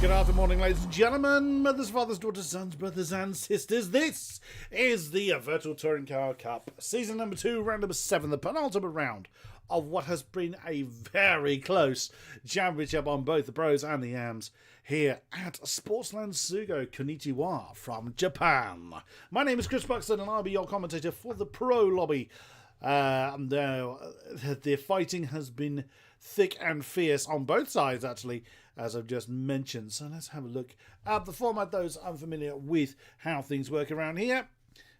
Good afternoon, morning, ladies and gentlemen, mothers, fathers, daughters, sons, brothers, and sisters. This is the Virtual Touring Car Cup, season number 2, round number 7, the penultimate round of what has been a very close championship on both the pros and the AMs here at Sportsland Sugo, Konnichiwa from Japan. My name is Chris Buxton and I'll be your commentator for the pro lobby. The fighting has been thick and fierce on both sides, actually, as I've just mentioned. So let's have a look at the format. Those unfamiliar with how things work around here,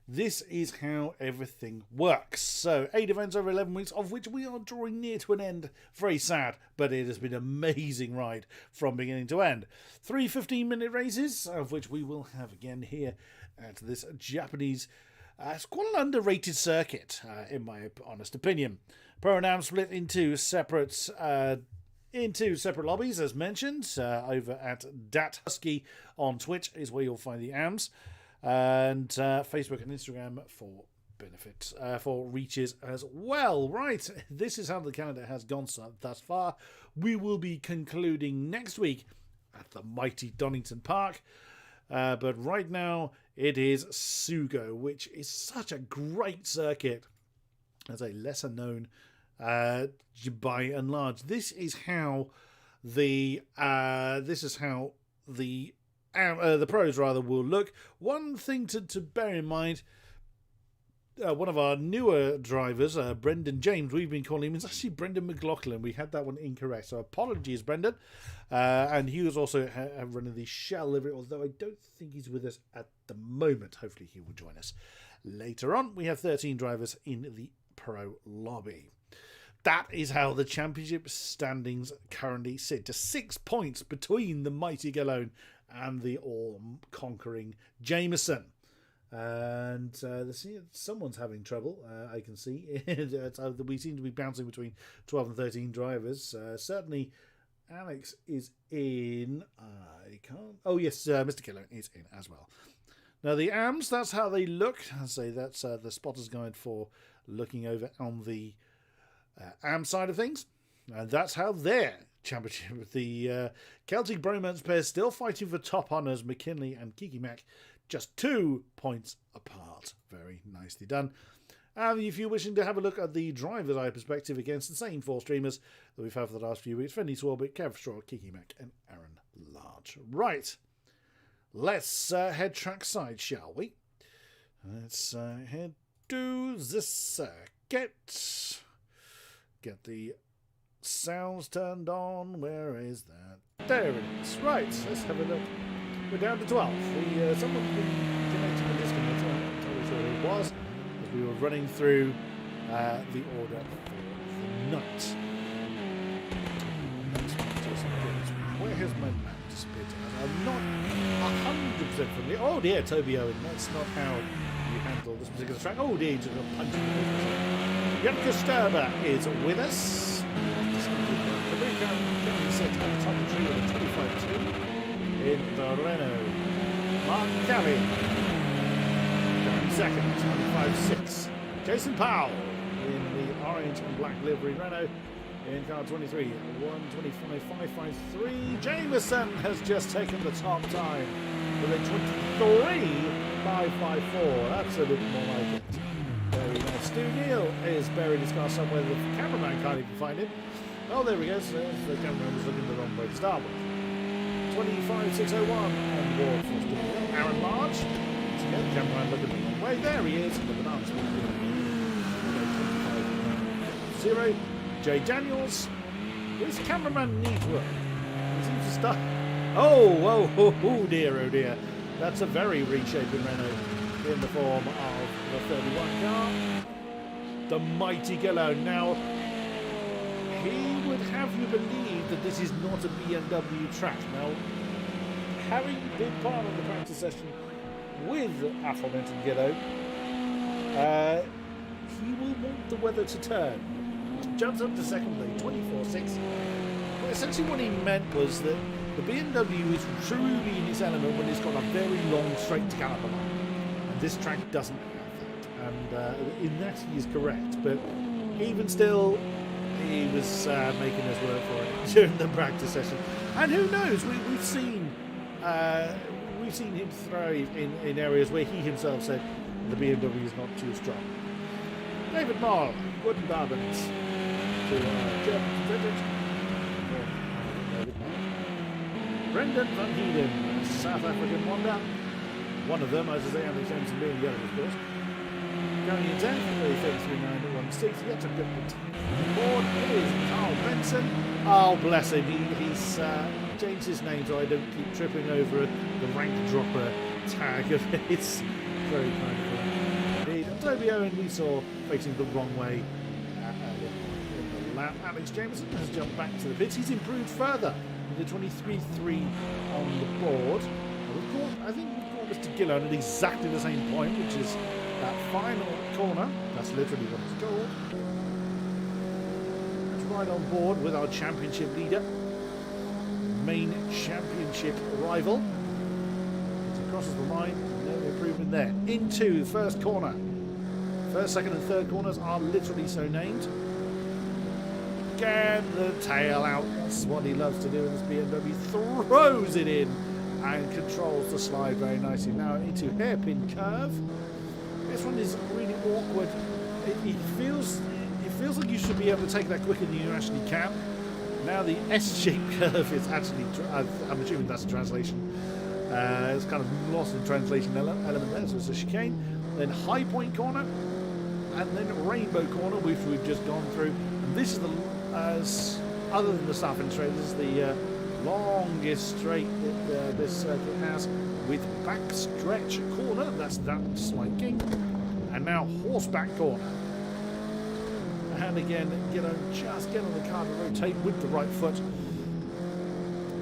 this is how everything works. So 8 events over 11 weeks, of which we are drawing near to an end. Very sad, but it has been an amazing ride from beginning to end. 3 15-minute races, of which we will have again here at this Japanese it's quite an underrated circuit, in my honest opinion. Pro and Am split into separate lobbies, as mentioned. Over at Dat Husky on Twitch is where you'll find the AMs, and Facebook and Instagram for benefits, for reaches as well. Right, this is how the calendar has gone thus far. We will be concluding next week at the mighty Donington Park. But right now, it is Sugo, which is such a great circuit, as a lesser known by and large. This is how the pros rather will look. One thing to bear in mind. One of our newer drivers, Brendan James, we've been calling him, is actually Brendan McLaughlin. We had that one incorrect, so apologies, Brendan. And he was also running the Shell livery, although I don't think he's with us at the moment. Hopefully he will join us later on. We have 13 drivers in the pro lobby. That is how the championship standings currently sit. Just 6 points between the mighty Galone and the all-conquering Jameson. And someone's having trouble, I can see. We seem to be bouncing between 12 and 13 drivers. Certainly, Alex is in. I can't. Oh, yes, Mr. Killer is in as well. Now, the AMs, that's how they look. I say that's the spotter's guide for looking over on the AM side of things. And that's how their championship, the Celtic Bromance pair, still fighting for top honours, McKinley and King-Kodiak. Just 2 points apart. Very nicely done. And if you're wishing to have a look at the driver's eye perspective against the same 4 streamers that we've had for the last few weeks, Fendi Swarbrick, Kev Straw, King-Kodiak and Aaron Large. Right. Let's head trackside, shall we? Let's head to the circuit. Get the sounds turned on. Where is that? There it is. Right. Let's have a look. We're down to 12. Someone connected and disconnected. I'm not totally sure who it was, as we were running through the order for the night. Where has my map disappeared? I'm not 100% familiar. Oh dear, Toby Owen. That's not how you handle this particular track. Oh dear, just a punch. Janka Sturber is with us. The big can set up top of the tree with a 25-2. In the Renault, Mark Kelly going second, 25-6. Jason Powell in the orange and black livery Renault in car 23, 1:25.553. Jameson has just taken the top time with a 23.554. That's a bit more like it. Very nice. Stu Neal is buried his car somewhere. The cameraman can't even find him. Oh, there he goes. The cameraman was looking the wrong way to start with. 25.601 on board for Aaron Large. Again, the cameraman looking the wrong way. There he is. The bananas. 25.0. Jay Daniels. This cameraman needs work. He seems to start. Oh dear. That's a very reshapen Renault in the form of the 31 car. The mighty Galone. Now, he would have you believe that this is not a BMW track. Now, having been part of the practice session with aforementioned Gillo, he will want the weather to turn. Jumps up to second place, 24.6. But essentially what he meant was that the BMW is truly in its element when it's got a very long straight caliper line. And this track doesn't have that. And in that he is correct. But even still, he was making us work for it during the practice session. And who knows? We've seen him thrive in areas where he himself said the BMW is not too strong. David Marl, Gordon Barbans to German Confederate. Brendan Van Heeden, South African wonder. One of them, as I say, Andy Jameson being the other, of course. Going in 10th, 33.916. Yet to get the board is Carl Benson. Oh, bless him. He's changed his name so I don't keep tripping over the rank dropper tag of his. Very kind of him. Indeed. Toby Owen we saw facing the wrong way in the lap. Alex Jameson has jumped back to the pits. He's improved further with the 23.3 on the board. I think we've got Mr. Gillon at exactly the same point, which is that final corner. That's literally what it's called. Let's ride on board with our championship leader, main championship rival. As he crosses the line, no improvement there. Into the first corner. First, second and third corners are literally so named. Again, the tail out. That's what he loves to do in this BMW. Throws it in and controls the slide very nicely. Now into hairpin curve. This one is really awkward. It feels like you should be able to take that quicker than you actually can. Now the S-shaped curve is actually, I'm assuming that's a translation. It's kind of lost in translation element there, so it's a chicane. Then high point corner, and then rainbow corner, which we've just gone through. And this is other than the Southern Straight, this is the longest straight that this circuit has, with backstretch corner. That's that slight kink. And now horseback corner. And again, just get on the car to rotate with the right foot.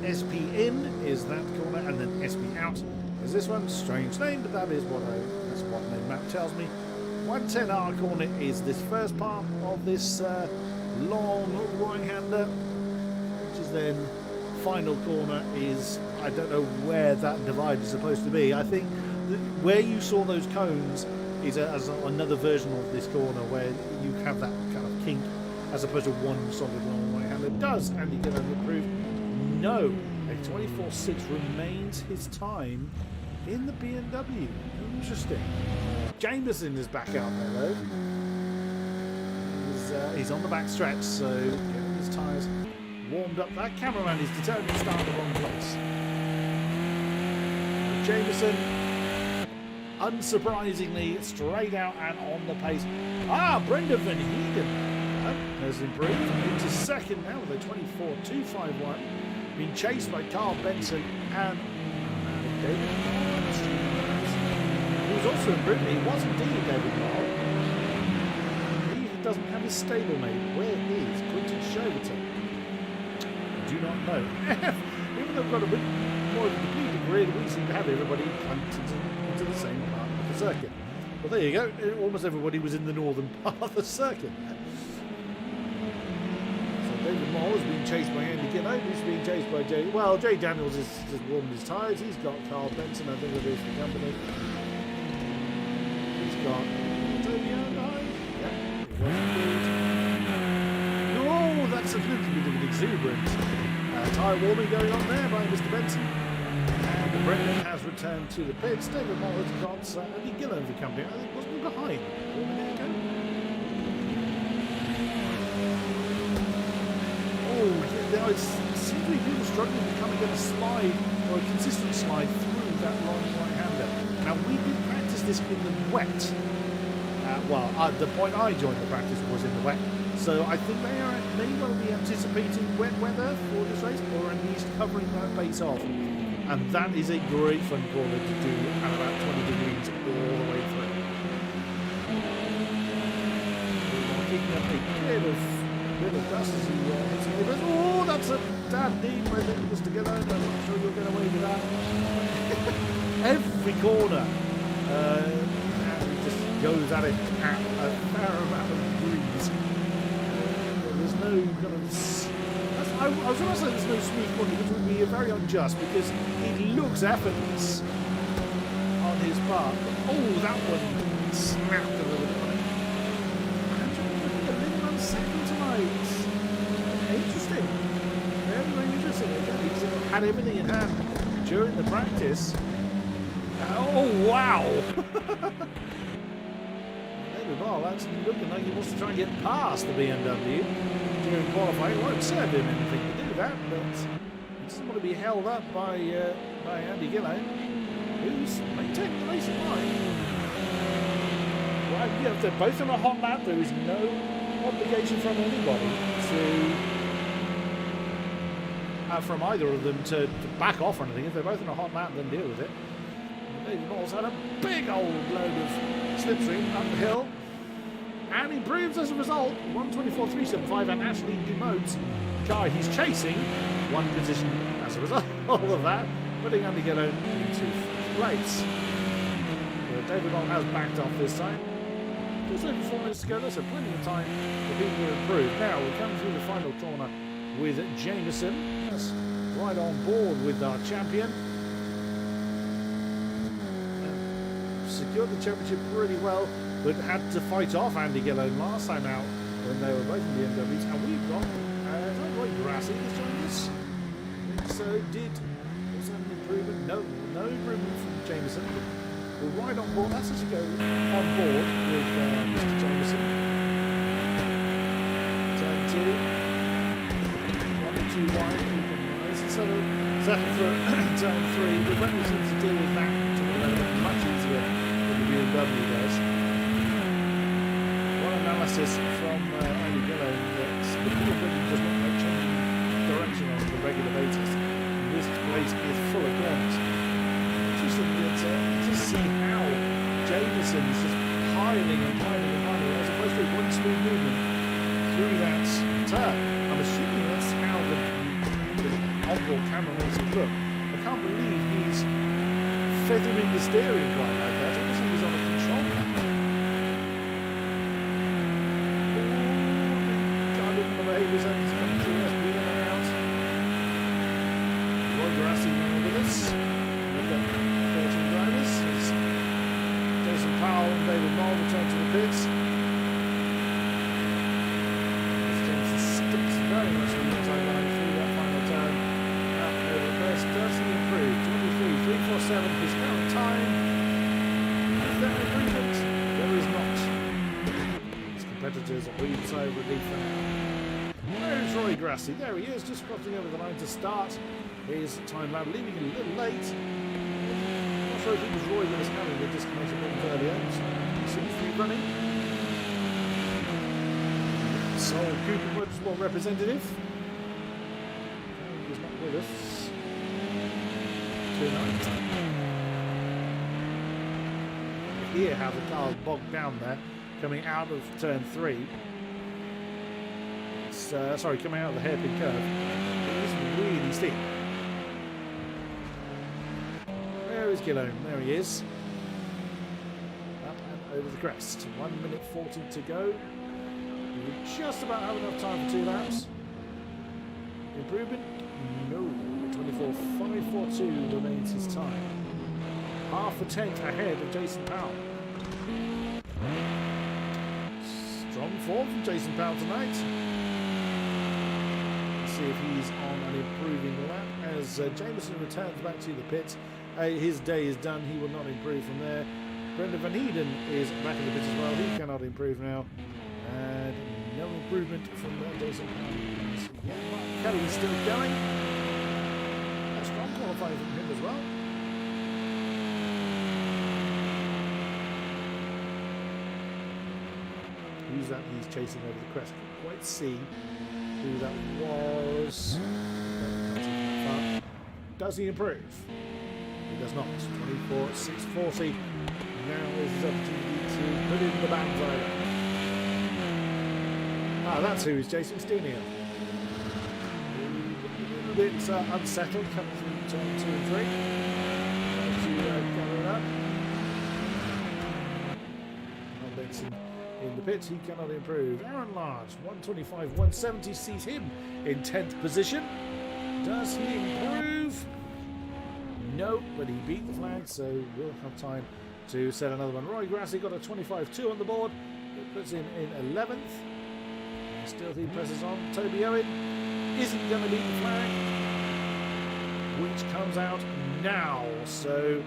SP in is that corner, and then SP out is this one. Strange name, but that's what the map tells me. 110R corner is this first part of this long right-hander, which is then final corner is, I don't know where that divide is supposed to be. I think where you saw those cones is as another version of this corner where you have that kind of kink as opposed to one solid long right-hander. Does Andy Gillon improve? No. A 24.6 remains his time in the BMW. Interesting. Jameson is back out there though. He's on the back stretch, so getting his tyres warmed up. That cameraman is determined to start in the wrong place. Jameson, unsurprisingly, straight out and on the pace. Brendan Van Heeden has improved into second now with a 24.251. Being chased by Carl Benson and David Moore. He was also improved. He was indeed David Moore. He doesn't have his stablemate. Where is Quinton Chauvetin? I do not know. Even though we've got a bit more of a complete grid, we seem to have everybody clumped into the same part of the circuit. Well, there you go. Almost everybody was in the northern part of the circuit. So David Moore is being chased by Andy Gillon. He's being chased by Jay. Well, Jay Daniels is warming his tyres. He's got Carl Benson, I think it is the company. He's got Toby Owen. No, that's a little bit of an exuberant tyre warming going on there by Mr. Benson. And Brendan has returned to the pits. David Moore has got Andy Gillon for company. I think wasn't he behind? There you go. Oh, it seems to be people struggling to come and get a slide or a consistent slide through that long right-hander. Now, we did practice this in the wet. At the point I joined the practice was in the wet. So I think they may well be anticipating wet weather for this race, or at least covering that base off. And that is a great fun corner to do at about 20 degrees all the way through. Picking up a bit of dust as he hits the neighbours. Oh, that's a damn deep, I think, Mr. Gillon. I'm not sure you'll get away with that. Every corner just goes at it at a fair amount of degrees. There's no kind of... I was going to say there's no smooth corner, which would be very unjust, because it looks effortless on his part. But, that one snapped a little bit. A little unsettled tonight. Interesting. Very, very interesting. Again, he's had everything in hand during the practice. Oh, wow! David Ball actually looking like he wants to try and get past the BMW during qualifying. It won't serve him anything to do that, but he doesn't want to be held up by Andy Gillane, who's maintained the racing line. Well, yeah, they're both on a hot lap. There is no obligation from anybody from either of them to back off or anything. If they're both on a hot lap, then deal with it. David Ball's had a big old load of slipstream up the hill and improves as a result. 1:24.375 and actually demotes the car he's chasing one position as a result of that, putting Andy Gillane into first place. David Ball has backed off this time. There's only 4 minutes to go, so plenty of time for people to improve. Now we come through the final corner with Jameson. That's right on board with our champion. Secured the championship pretty well, but had to fight off Andy Gillane last time out when they were both in the BMWs. And we've got Roy Grassi has joined us. So was that an improvement? No improvement from Jameson. We're right on board. That's as you go on board with Mr. Jameson. Turn 2. 1 2 wide. So settle for turn 3. The Renault seems to deal with that to the level much easier than the BMW does. One analysis from Andy Gillane that the BMW does not like changing direction on a regular basis. This place is full of corners. Interesting to see how Jameson is just piling as opposed to one smooth movement through that turn. I'm assuming that's how the onboard camera makes it look. I can't believe he's feathering the steering quite like that. I wish he was on a control panel. Can't look at the behaviours as he's coming through us, in and out. Roy Grassi with us. We've got 13 drivers. It's Jason Powell and David Moll return to the pits. Jameson sticks very much on the inside line through that final turn. Does he improve? 23.347 his current time. Is there an improvement? There is not. His competitors are breathing sigh of relief for now. Where's Roy Grassi? There he is, just crossing over the line to start his time lap, leaving a little late. I'm not sure if it was Roy that was having the disconnected problems earlier. He seems to be running. Sol Cooper Motorsport representative. He's not with us. Here how the car's bogged down there coming out of turn 3. Sorry, coming out of the hairpin curve. It is really steep. Where is Gillane? There he is. Up and over the crest. 1 minute 40 to go. We just about have enough time for 2 laps. Improvement? No. 24.542 remains his time. Half a tenth ahead of Jason Powell. Strong form from Jason Powell tonight. Let's see if he's on an improving lap as Jameson returns back to the pits. His day is done. He will not improve from there. Brendan Van Heeden is back in the pits as well. He cannot improve now. And no improvement from Jason Powell. Yeah, Mark Kelly's still going. Strong qualifying from him as well. Who's that he's chasing over the crest? Can't quite see who that was. Does he improve? He does not. 24.640. Now is his opportunity to put in the banzai. That's who he's chasing. Stenia. A bit unsettled coming through turn 2 and 3. Gather it up. Benson in the pits, he cannot improve. Aaron Large, 125.170 sees him in 10th position. Does he improve? No, but he beat the flag, so we'll have time to set another one. Roy Grassi got a 25.2 on the board. It puts him in 11th. Still he presses on. Toby Owen isn't going to beat the flag. which comes out now. So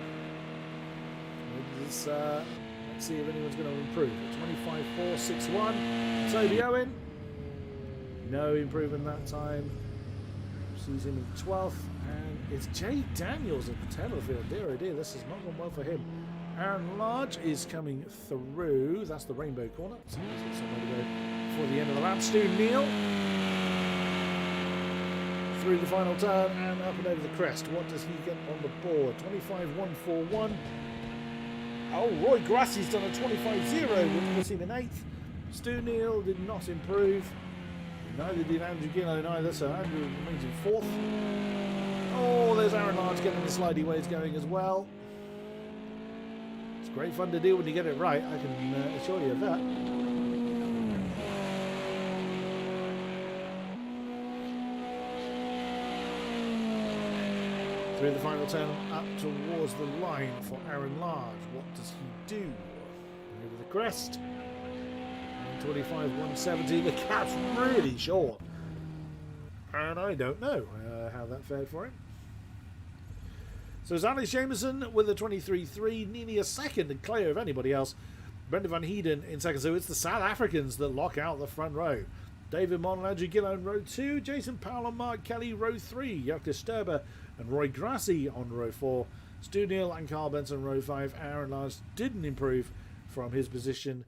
let's see if anyone's going to improve. 25.461. Toby Owen. No improvement that time. Sees him in 12th. And it's Jay Daniels at the tail of the field. Dear oh dear, this has not gone well for him. Aaron Large is coming through. That's the rainbow corner. So there's somewhere to go before the end of the lap. Stu Neal through the final turn and up and over the crest. What does he get on the board? 25.141. Oh, Roy Grassie's done a 25.0, which puts him in 8th. Stu Neal did not improve. Neither did Andrew Gillow either, so Andrew remains in 4th. Oh, there's Aaron Large getting the slidey ways going as well. It's great fun to do when you get it right, I can assure you of that. Through the final turn, up towards the line for Aaron Large. What does he do? Over the crest. 25.170. The cap's really short. And I don't know how that fared for him. So it's Alex Jameson with a 23.3. Nini a second and clear of anybody else. Brendan Van Heeden in second. So it's the South Africans that lock out the front row. David Mon, Andrew Gillow in row 2. Jason Powell and Mark Kelly row 3. Jacques Sturber and Roy Grassie on row 4. Stu Neal and Carl Benson row 5. Aaron Lars didn't improve from his position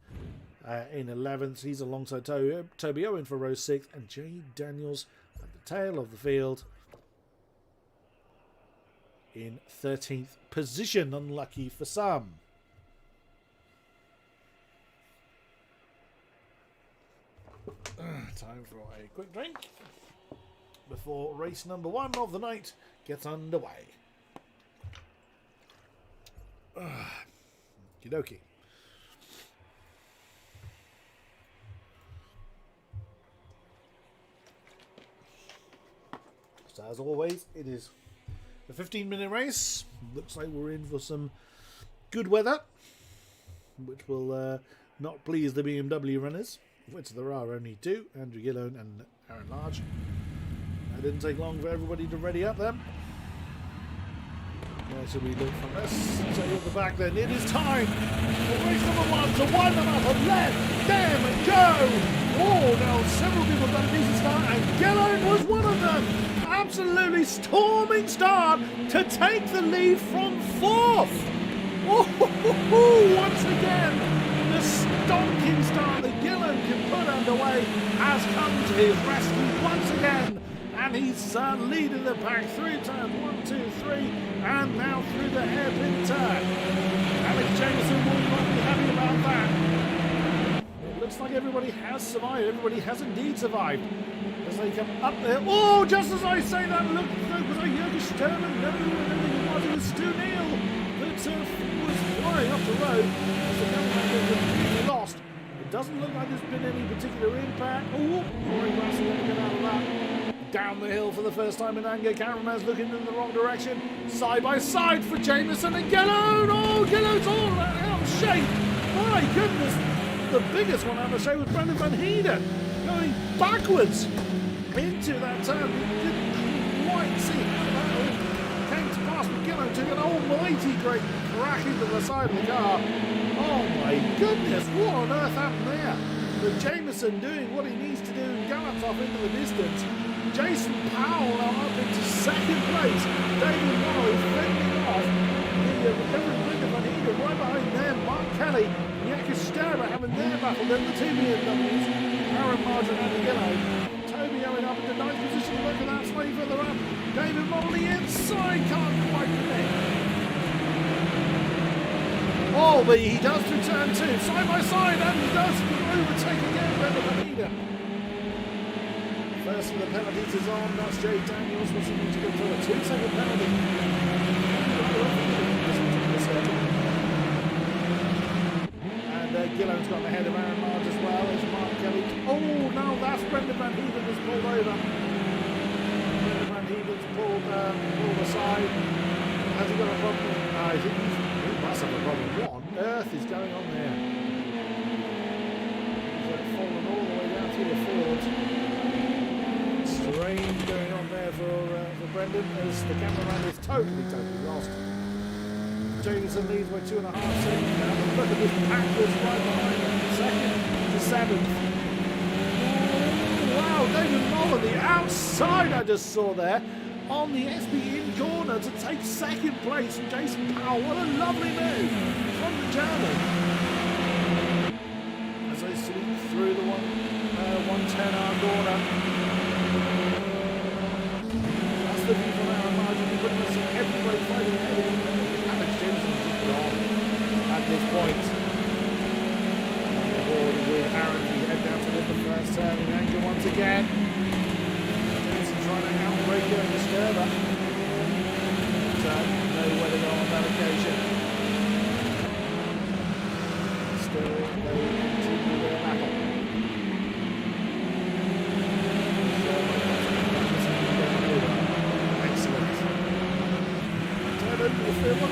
in 11th. He's alongside Toby Owen for row 6. And Jay Daniels at the tail of the field in 13th position. Unlucky for some. Time for a quick drink before race number 1 of the night gets underway. Okie dokie. So as always, it is a 15-minute race. Looks like we're in for some good weather, which will not please the BMW runners, which there are only 2, Andrew Gillow and Aaron Large. It didn't take long for everybody to ready up then. Where should we look from this? So at the back then, it is time for race number 1 to wind them up and let them go! Oh, now several people have done a decent start, and Gillow was one of them! Absolutely storming start to take the lead from 4th! Oh, once again, the stonking start that Gillow can put underway has come to his rescue once again. And he's leading the pack through turns 1, 2, 3, and now through the hairpin turn. Alex Jameson will not be happy about that. It looks like everybody has survived. Everybody has indeed survived. As they come up there. Oh, just as I say that, look, was I Jürgen Sturman? No, it was Stu Neal that was flying up the road. So now completely lost. It doesn't look like there's been any particular impact. Oh, Rory Grassie going to get out of that. Down the hill for the first time in anger. Cameraman's looking in the wrong direction. Side by side for Jameson and Gillow. Oh, Gillow's all out of shape. My goodness. The biggest one out of shape was Brendan Van Heeden going backwards into that turn. We didn't quite see how that all came to pass. But Gillow took an almighty great crack into the side of the car. Oh my goodness. What on earth happened there? But Jameson doing what he needs to do and gallops off into the distance. Jason Powell now up into second place. David Wallace fending off the recovering Brendan Van Heeden. Right behind them, Mark Kelly and Jacques Sturber having their battle. Then the 2 BMWs, Aaron Large and Andy Gillow. Toby Owen up into 9th position. Look at that, slightly further up. David Motley inside, can't quite connect. Oh, but he does through turn 2, side by side, and he does overtake again Brendan Van Heeden. First of the penalties is on. That's Jay Daniels. What's he need to go for? A 2-second penalty. And Gillow's got the head of Aaron Large as well. There's Mark Kelly. Oh, no, that's Brendan Van Heeden has pulled over. Brendan Van Heeden's pulled aside. Has he got a problem? I think he must have a problem. What on earth is going on there? He's fallen all the way down through the field. Rain going on there for Brendan, as the cameraman is totally lost. Jameson leads by 2.5 seconds now. But look at this pack that's right behind him. Second to seventh. Wow, David Moll on the outside I just saw there. On the SB in corner to take second place from Jason Powell. What a lovely move from the German. As they sweep through the 110-hour corner. That's the view from our margin. We're going to see everybody fighting ahead. Alex Jameson is on at this point. On the board with Aaron. We head down to the first turn in anger once again. Trying to outbreak her in the Sturba. Nowhere to go on that occasion. Still, they continue their battle. Excellent. Turner, the field's not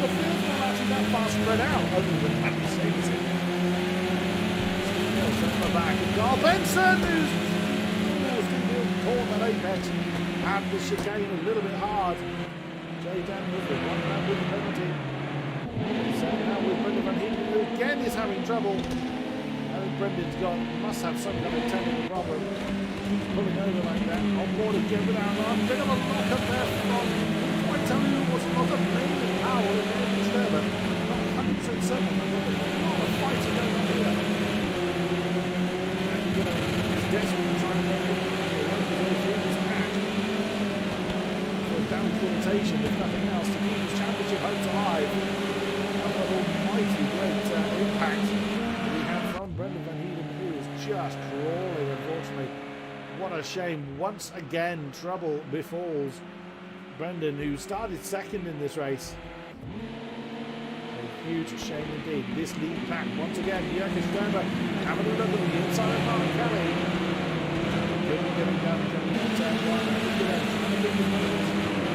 actually that far spread out, other than Happy Stevenson. Still back, and Carl Benson, who's caught that apex. And the chicane a little bit hard. Jay Daniels with one round with the penalty. So now with Brendan Van Heaton, who again is having trouble. I think Brendan's must have some kind of technical problem. Keeps pulling over like that. On board again with our line. Bit of a lock up there from. Couldn't quite tell you what's not a main power in the end of Sturba. Not 100% certain, but there's a lot of fighting going on here. And he's desperately trying to make it. Down quotation, if nothing else, to keep his championship hopes alive. Another almighty great impact we have from Brendan Van Heaton, who is just crawling, unfortunately. What a shame. Once again, trouble befalls Brendan, who started second in this race. A huge shame indeed. This lead pack, once again, Jurgen Sturba having a look at the inside of Mark Kelly. Couldn't get him down, coming to turn one.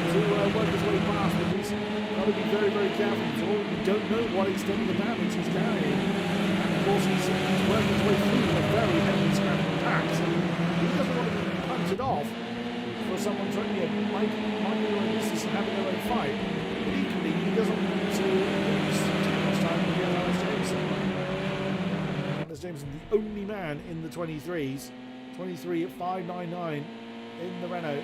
To work his way past, but he's got to be very, very careful. We don't know what extent of the damage he's carrying. And of course, he's working his way through a very heavy scrapping pack. So he doesn't want to be punted off for someone trying to mind their own business and having their own fight. But equally, he doesn't want to lose too much time with Alex Jameson. Alex Jameson, the only man in the 23s, 23 at 5.99 in the Renault.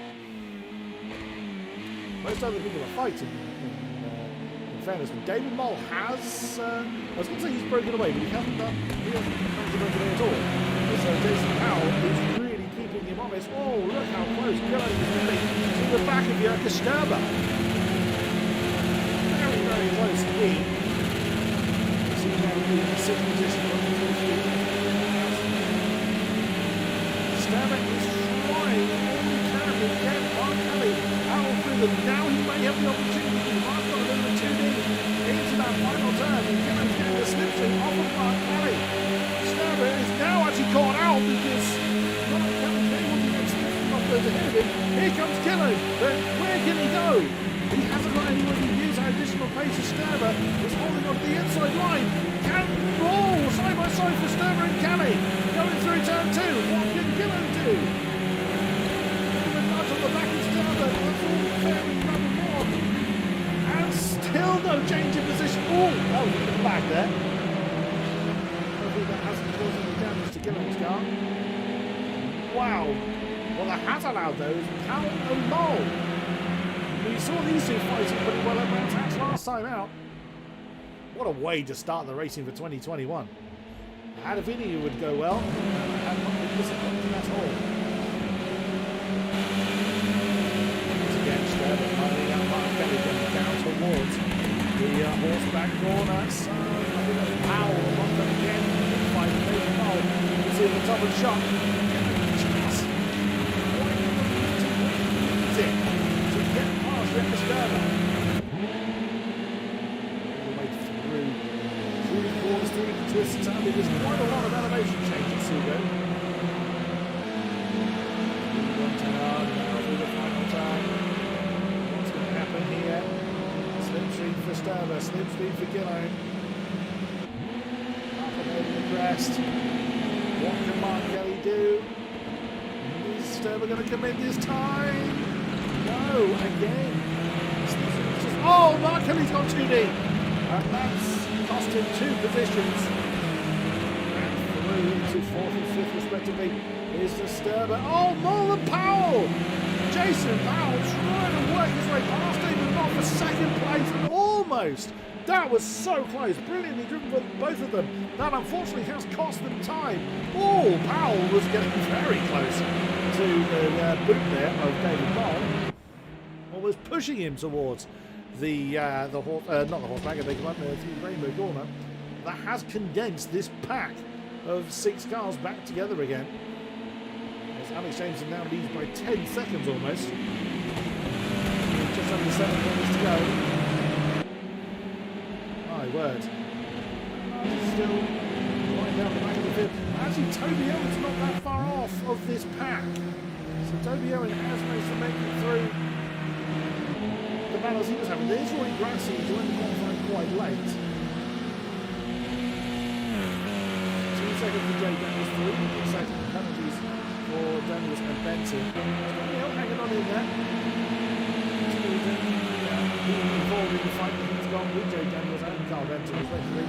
Most other people are fighting, in fairness, but David Moll has, I was going to say he's broken away, but he hasn't broken away at all. So Jason Powell is really keeping him honest. Oh, look how close Gillen is moving to the back of Jurgen Sturba. Very, very close indeed. See now in the sixth position. Sturba is trying all he can to get Mark Kelly out through them. Now he may have the opportunity. Mark's got a little bit too deep into that final turn. And Gillen's getting a slipstream off of Mark Kelly. Sturba is now actually caught out because Mark Kelly's able to get slipstream off those ahead of him. Here comes Gillen, but where can he go? He hasn't got anywhere to use that additional pace of Sturba. He's holding on to the inside line. Can roll side by side for Sturba and Kelly. Going through turn two. What can Gillen do? On the back of Sturba. That's all very number one. And still no change in position. Oh, that was a bit of lag there. Hopefully that hasn't caused any damage to Gillen's car. Wow. Well, that has allowed those. Powell and Moll. We saw these two fighting pretty well at Brands Hatch last time out. What a way to start the racing for 2021. Had a Vinny would go well, and not been disappointing at all. Once again, Sturba finding out Mark Kelly going down towards the horseback corner. So, I think that's Powell once again. Fighting David Moll. You can see the top of the shot. Get the Sturba. All the way through the corners, through the twists. There's quite a lot of elevation change at Sugo. Through the final turn. What's going to happen here? Slipstream for Sturba, slipstream for Gillen. Up and over the crest. What can Mark Kelly do? Is Sturba going to commit this time? no, again. Oh, Mark Kelly's got 2D. And that's cost him 2 positions. And through to 4th and 5th respectively is Disturber. Oh, Mullen Powell! Jason Powell trying to work his way past him, but not for 2nd place, and almost. That was so close. Brilliantly driven for both of them. That unfortunately has cost them time. Oh, Powell was getting very close to the boot there of David Bond. Almost pushing him towards the horse, not the horseback, they come up through Rainbow Corner. That has condensed this pack of 6 cars back together again. As Alex Jameson now leads by 10 seconds almost. Just under 7 minutes to go. My word. Still right down the back of the field. Actually, Toby Owen's not that far off of this pack. So Toby Owen has managed to make it through the battles he was having. There's Roy Grassi joined the qualifying quite late. 2 seconds for Jay Daniels, 3 second penalties for Daniels and Benson. Toby Owen hanging on in there. Moving forward in the fight, he's gone with Jay Daniels and Carl Benson respectively.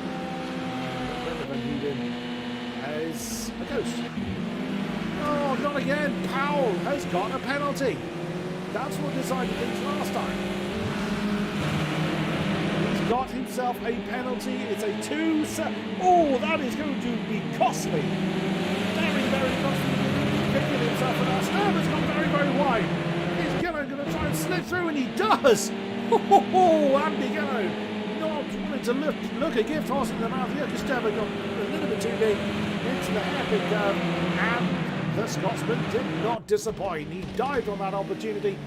Van Heuden as a ghost. Oh, not again. Powell has got a penalty. That's what decided things last time. He's got himself a penalty. It's a 2-7. Oh, that is going to be costly. Very, very costly. Picking himself and Sturber's gone very, very wide. Is Gillo going to try and slip through? And he does. Oh, Andy Gillo. Wanted to look a gift horse in the mouth. Jurgen Sturber got a little bit too big into the hairpin curve, and the Scotsman did not disappoint. He dived on that opportunity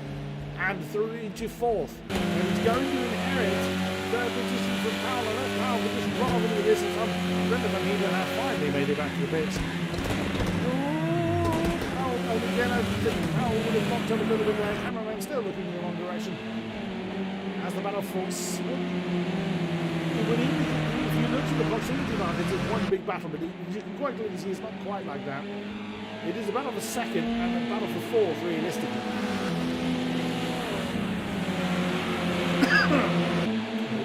and threw into 4th. And he's going to inherit 3rd position from Powell, and that Powell will just run over the distance on Brendan Van Heuden has finally made it back to the pits. Powell, again, Powell would have knocked up a little bit there. Cameraman still looking in the wrong direction as the battle force. If you look at the proximity markers, it's one big battle, but you can quite clearly see it's not quite like that. It is a battle for 2nd and a battle for 4th, realistically.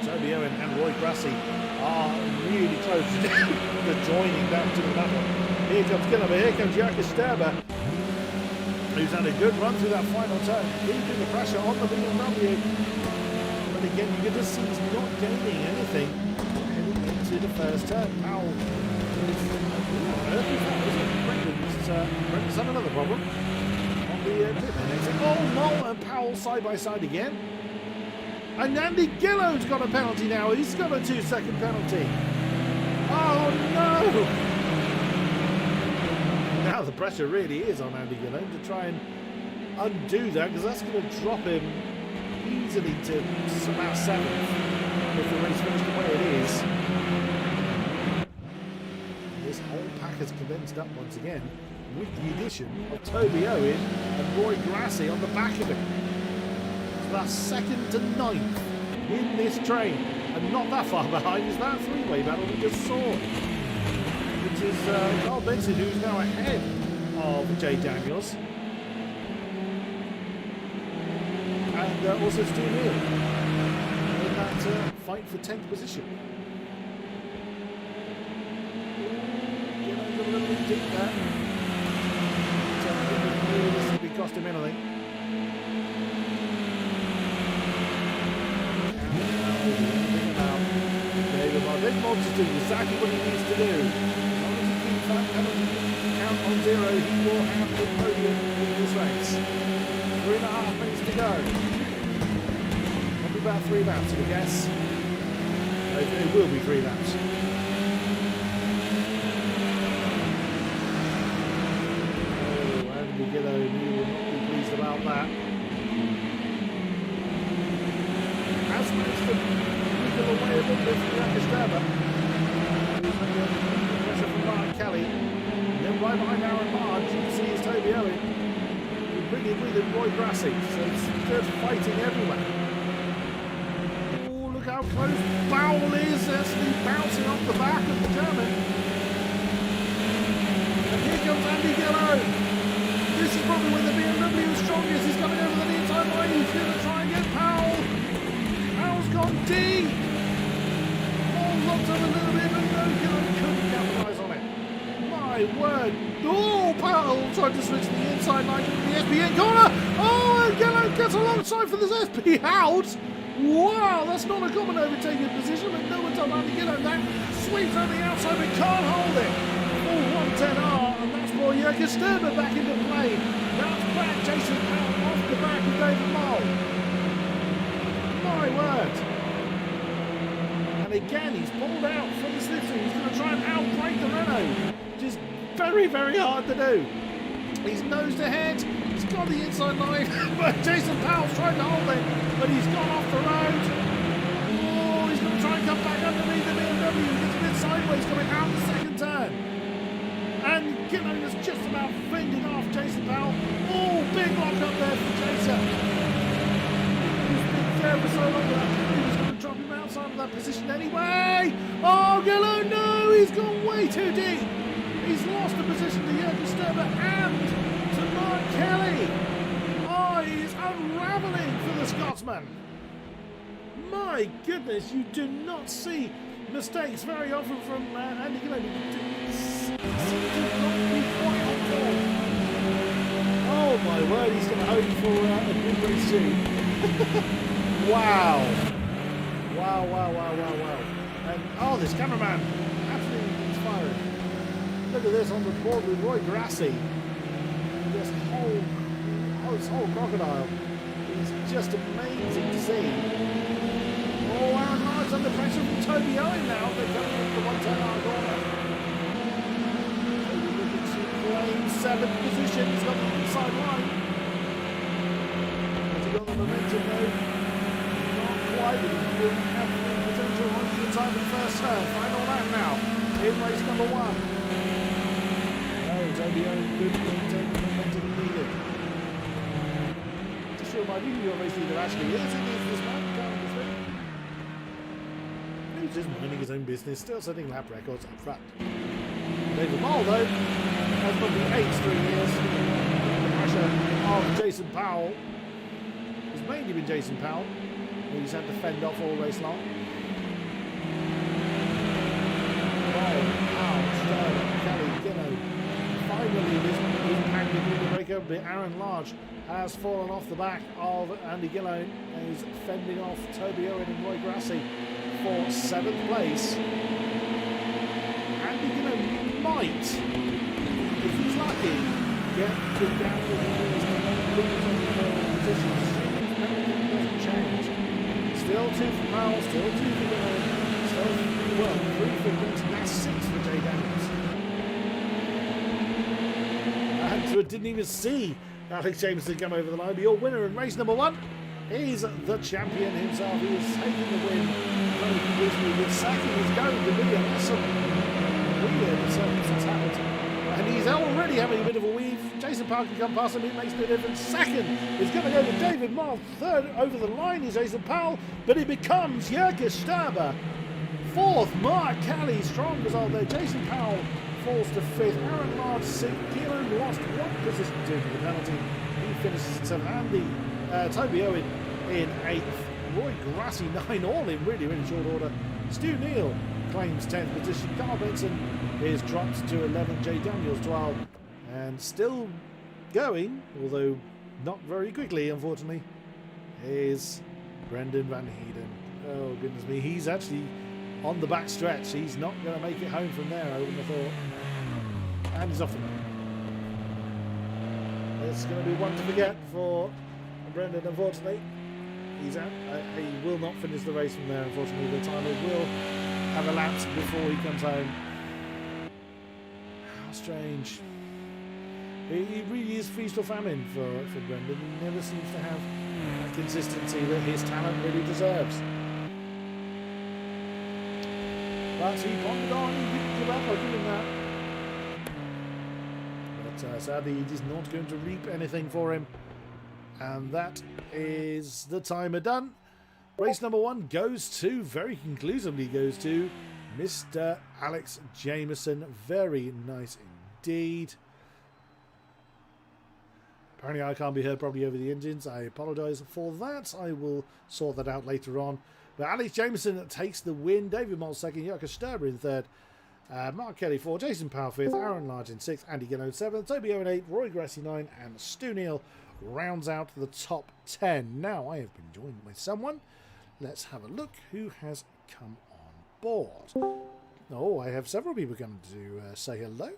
Toby Owen and Roy Grassi are really close to joining that to the battle. Here comes Gillo, but here comes Jurgen Sturber, who's had a good run through that final turn, keeping the pressure on the BMW. Again, you can just see he's not gaining anything heading into the first turn. Powell Brendan's had another problem on the pit lane. Oh, Mole and Powell side by side again. And Andy Gillo's got a penalty now. He's got a 2-second penalty. Oh no! Now the pressure really is on Andy Gillo to try and undo that, because that's going to drop him easily to about 7th if the race finished the way it is. This whole pack has condensed up once again with the addition of Toby Owen and Roy Grassi on the back of it. So that's 2nd to 9th in this train, and not that far behind is that 3-way battle we just saw, which is Carl Benson, who's now ahead of Jay Daniels. And also Stu Neal in that fight for 10th position. Got a little bit deep there. This will cost him anything. David Mobbs is doing exactly what he needs to do. As long as he keeps that penalty count on 0, he will have the podium in this race. 3.5 minutes to go. Probably about 3 laps, I guess. It will be 3 laps. Oh, Andy Gillo, you will not be pleased about that. Has managed to wiggle away a little bit from Jurgen Sturber. Pressure from Mark Kelly. And then right behind Aaron Marge, you can see is Toby Owen. Bringing with him Roy Grassi, so it's just fighting everywhere. Oh, look how close Powell is, actually bouncing off the back of the German. And here comes Andy Gillo. This is probably where the BMW is strongest. He's coming over the inside. outside line. He's going to try and get Powell. Powell's gone deep. Oh, locked up a little bit, but no, couldn't capitalise on it. My word. Oh, Powell tried to switch to the inside line to the SPN corner. Oh, and Gello gets alongside for this SP out. Wow, that's not a common overtaking position, but no one's allowed to get on that. Sweeps on the outside, but can't hold it. Oh, 110R, and that's for Jürgen Sturmer back into play. That's back Jason Powell off the back of David Moll. My word. And again, he's pulled out from the slipstream. He's going to try and outbreak the Renault, which is very, very hard to do. He's nosed ahead. He's got the inside line, but Jason Powell's trying to hold it, but he's gone off the road. Oh, he's going to try and come back underneath the BMW. He gets a bit sideways coming out the second turn. And Gillen has just about fended off Jason Powell. Oh, big lock up there for Jason. He's been there for so long that he was going to drop him outside of that position anyway. Oh, Gillen, no, he's gone way too deep. He's lost the position to Jürgen Sturmer and to Mark Kelly. Oh, he's unravelling for the Scotsman. My goodness, you do not see mistakes very often from Andy Gillen. Oh my word, he's going to hope for a good race too. Wow. Wow. And oh, this cameraman, absolutely inspiring. Look at this on the board with Roy Grassi. This whole crocodile is just amazing to see. Oh, Aaron Lodge under pressure from Toby Owen now. They're coming into the 110R corner. Toby looking to claim 7th position. He's got the inside line. Has he got the momentum though? Not quite, but he will have the potential on the inside of the first turn. Final lap now in race number 1. Toby Owen couldn't maintain the momentum he needed. Just to remind you who your race leader actually is. It is this man, Darren Smith. He's just minding his own business, still setting lap records up front. David Moll, though, has probably aged 3 years. The pressure of Jason Powell has mainly been Jason Powell, who he's had to fend off all race long. Powell, Sterling, Kelly, Gillo. Finally, this pack begins to break up a bit. Aaron Large has fallen off the back of Andy Gillone and he's fending off Toby Owen and Roy Grassi for 7th place. Andy Gillone might, if he's lucky, get the gap that he needs to lose on the positions. Everything doesn't change. Still 2 for Powell, still 2 for Gillone, still 3 for Vincent. That's 6 for Jay Daniels. So it didn't even see Alex Jameson come over the line. But your winner in race number 1 is the champion himself. He is taking the win very convincingly. With second is going to be a lesson. Weird circumstance happened. And he's already having a bit of a weave. Jason Powell can come past him. It makes no difference. Second is going to go to David Moll. Third over the line is Jason Powell. But it becomes Jürgen Sturmer. 4th, Mark Kelly. Strong result there. Jason Powell falls to 5th. Aaron Large 6th. Gillen lost 1 position due to the penalty. He finishes 7th. Andy Toby Owen in 8th. Roy Grassi 9, all in really, really short order. Stu Neal claims 10th position. Carl Benson is dropped to 11th. Jay Daniels 12th. And still going, although not very quickly, unfortunately, is Brendan Van Heeden. Oh, goodness me. He's actually on the back stretch. He's not going to make it home from there, I wouldn't have thought. And he's off the road. It's going to be one to forget for Brendan, unfortunately. He's out. He will not finish the race from there, unfortunately. The timer will have elapsed before he comes home. How strange. He really is feast or famine for Brendan. He never seems to have that consistency that his talent really deserves. But he pondered on, he didn't give up, I'll give him that. But sadly, it is not going to reap anything for him. And that is the timer done. Race number 1 goes to, very conclusively goes to, Mr. Alex Jameson. Very nice indeed. Apparently I can't be heard properly over the engines. I apologise for that. I will sort that out later on. But Alex Jameson takes the win. David Moll second. Jurka Sturber in third. Mark Kelly 4. Jason Powell 5th. Aaron Large in 6th. Andy Gano 7th. Toby Owen 8th. Roy Grassy 9. And Stu Neal rounds out the top 10. Now I have been joined by someone. Let's have a look who has come on board. Oh, I have several people coming to say hello.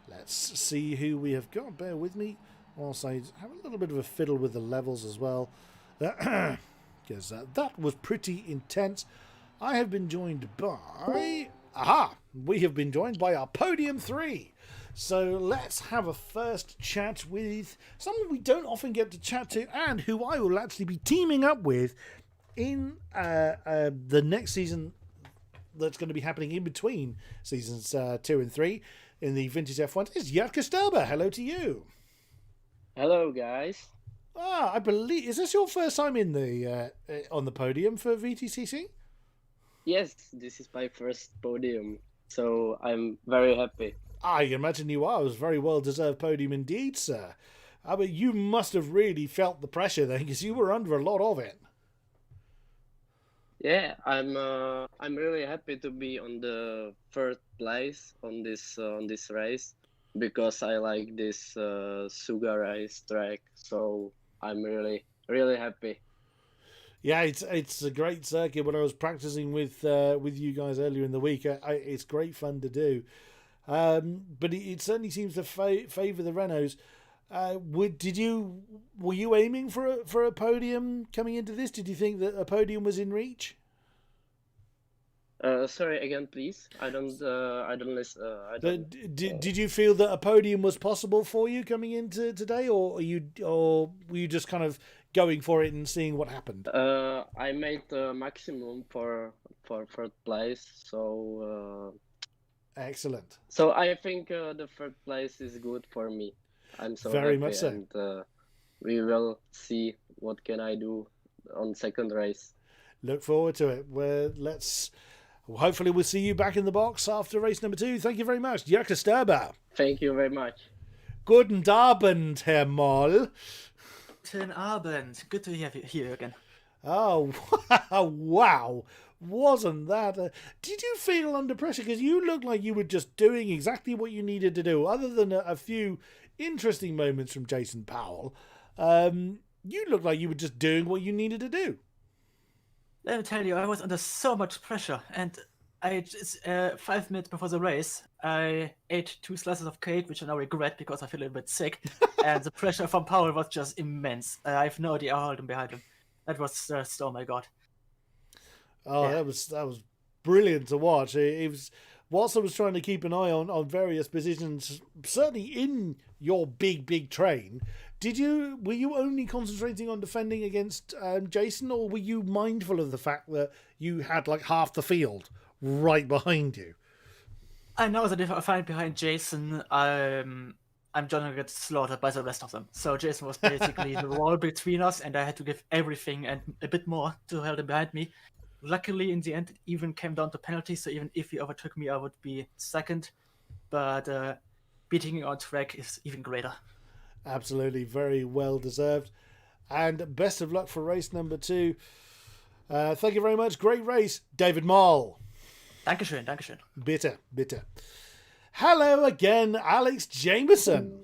Let's see who we have got. Bear with me whilst I have a little bit of a fiddle with the levels as well. Because that was pretty intense. I have been joined by... Aha! We have been joined by our Podium 3. So let's have a first chat with someone we don't often get to chat to and who I will actually be teaming up with in the next season that's going to be happening in between seasons 2 and 3 in the Vintage F1. It's Jurka Sturber. Hello to you. Hello, guys. I believe... Is this your first time in the on the podium for VTCC? Yes, this is my first podium, so I'm very happy. I imagine you are. It was a very well-deserved podium indeed, sir. But you must have really felt the pressure then, because you were under a lot of it. Yeah, I'm really happy to be on the third place on this race because I like this Sugo race track. So I'm really happy. Yeah, it's a great circuit. When I was practicing with you guys earlier in the week, it's great fun to do. But it certainly seems to favour the Renaults. Were you aiming for a podium coming into this? Did you think that a podium was in reach? Sorry again, please. I don't listen. Did you feel that a podium was possible for you coming into today, or were you just kind of going for it and seeing what happened? I made the maximum for third place, so. Excellent. So I think the third place is good for me. I'm so very happy, much so. And we will see what can I do on second race. Look forward to it. Hopefully we'll see you back in the box after race number 2. Thank you very much, Jurka Sturber. Thank you very much. Guten Abend, Herr Moll. Guten Abend. Good to have you here again. Oh, wow. Wasn't that... Did you feel under pressure? Because you looked like you were just doing exactly what you needed to do, other than a few interesting moments from Jason Powell. You looked like you were just doing what you needed to do. Let me tell you, I was under so much pressure, and I just 5 minutes before the race, I ate 2 slices of cake, which I now regret because I feel a little bit sick, and the pressure from Powell was just immense. I have no idea how held him behind him. That was just, oh my god. Oh, yeah. That was brilliant to watch. It was, whilst I was trying to keep an eye on various positions, certainly in your big train. Were you only concentrating on defending against Jason, or were you mindful of the fact that you had like half the field right behind you? I know that if I find behind Jason, I'm going to get slaughtered by the rest of them. So Jason was basically the wall between us, and I had to give everything and a bit more to hold him behind me. Luckily, in the end, it even came down to penalties, so even if he overtook me, I would be second. But beating him on track is even greater. Absolutely, very well deserved. And best of luck for race number 2. Thank you very much. Great race, David Moll. Dankeschön. Bitte. Hello again, Alex Jameson.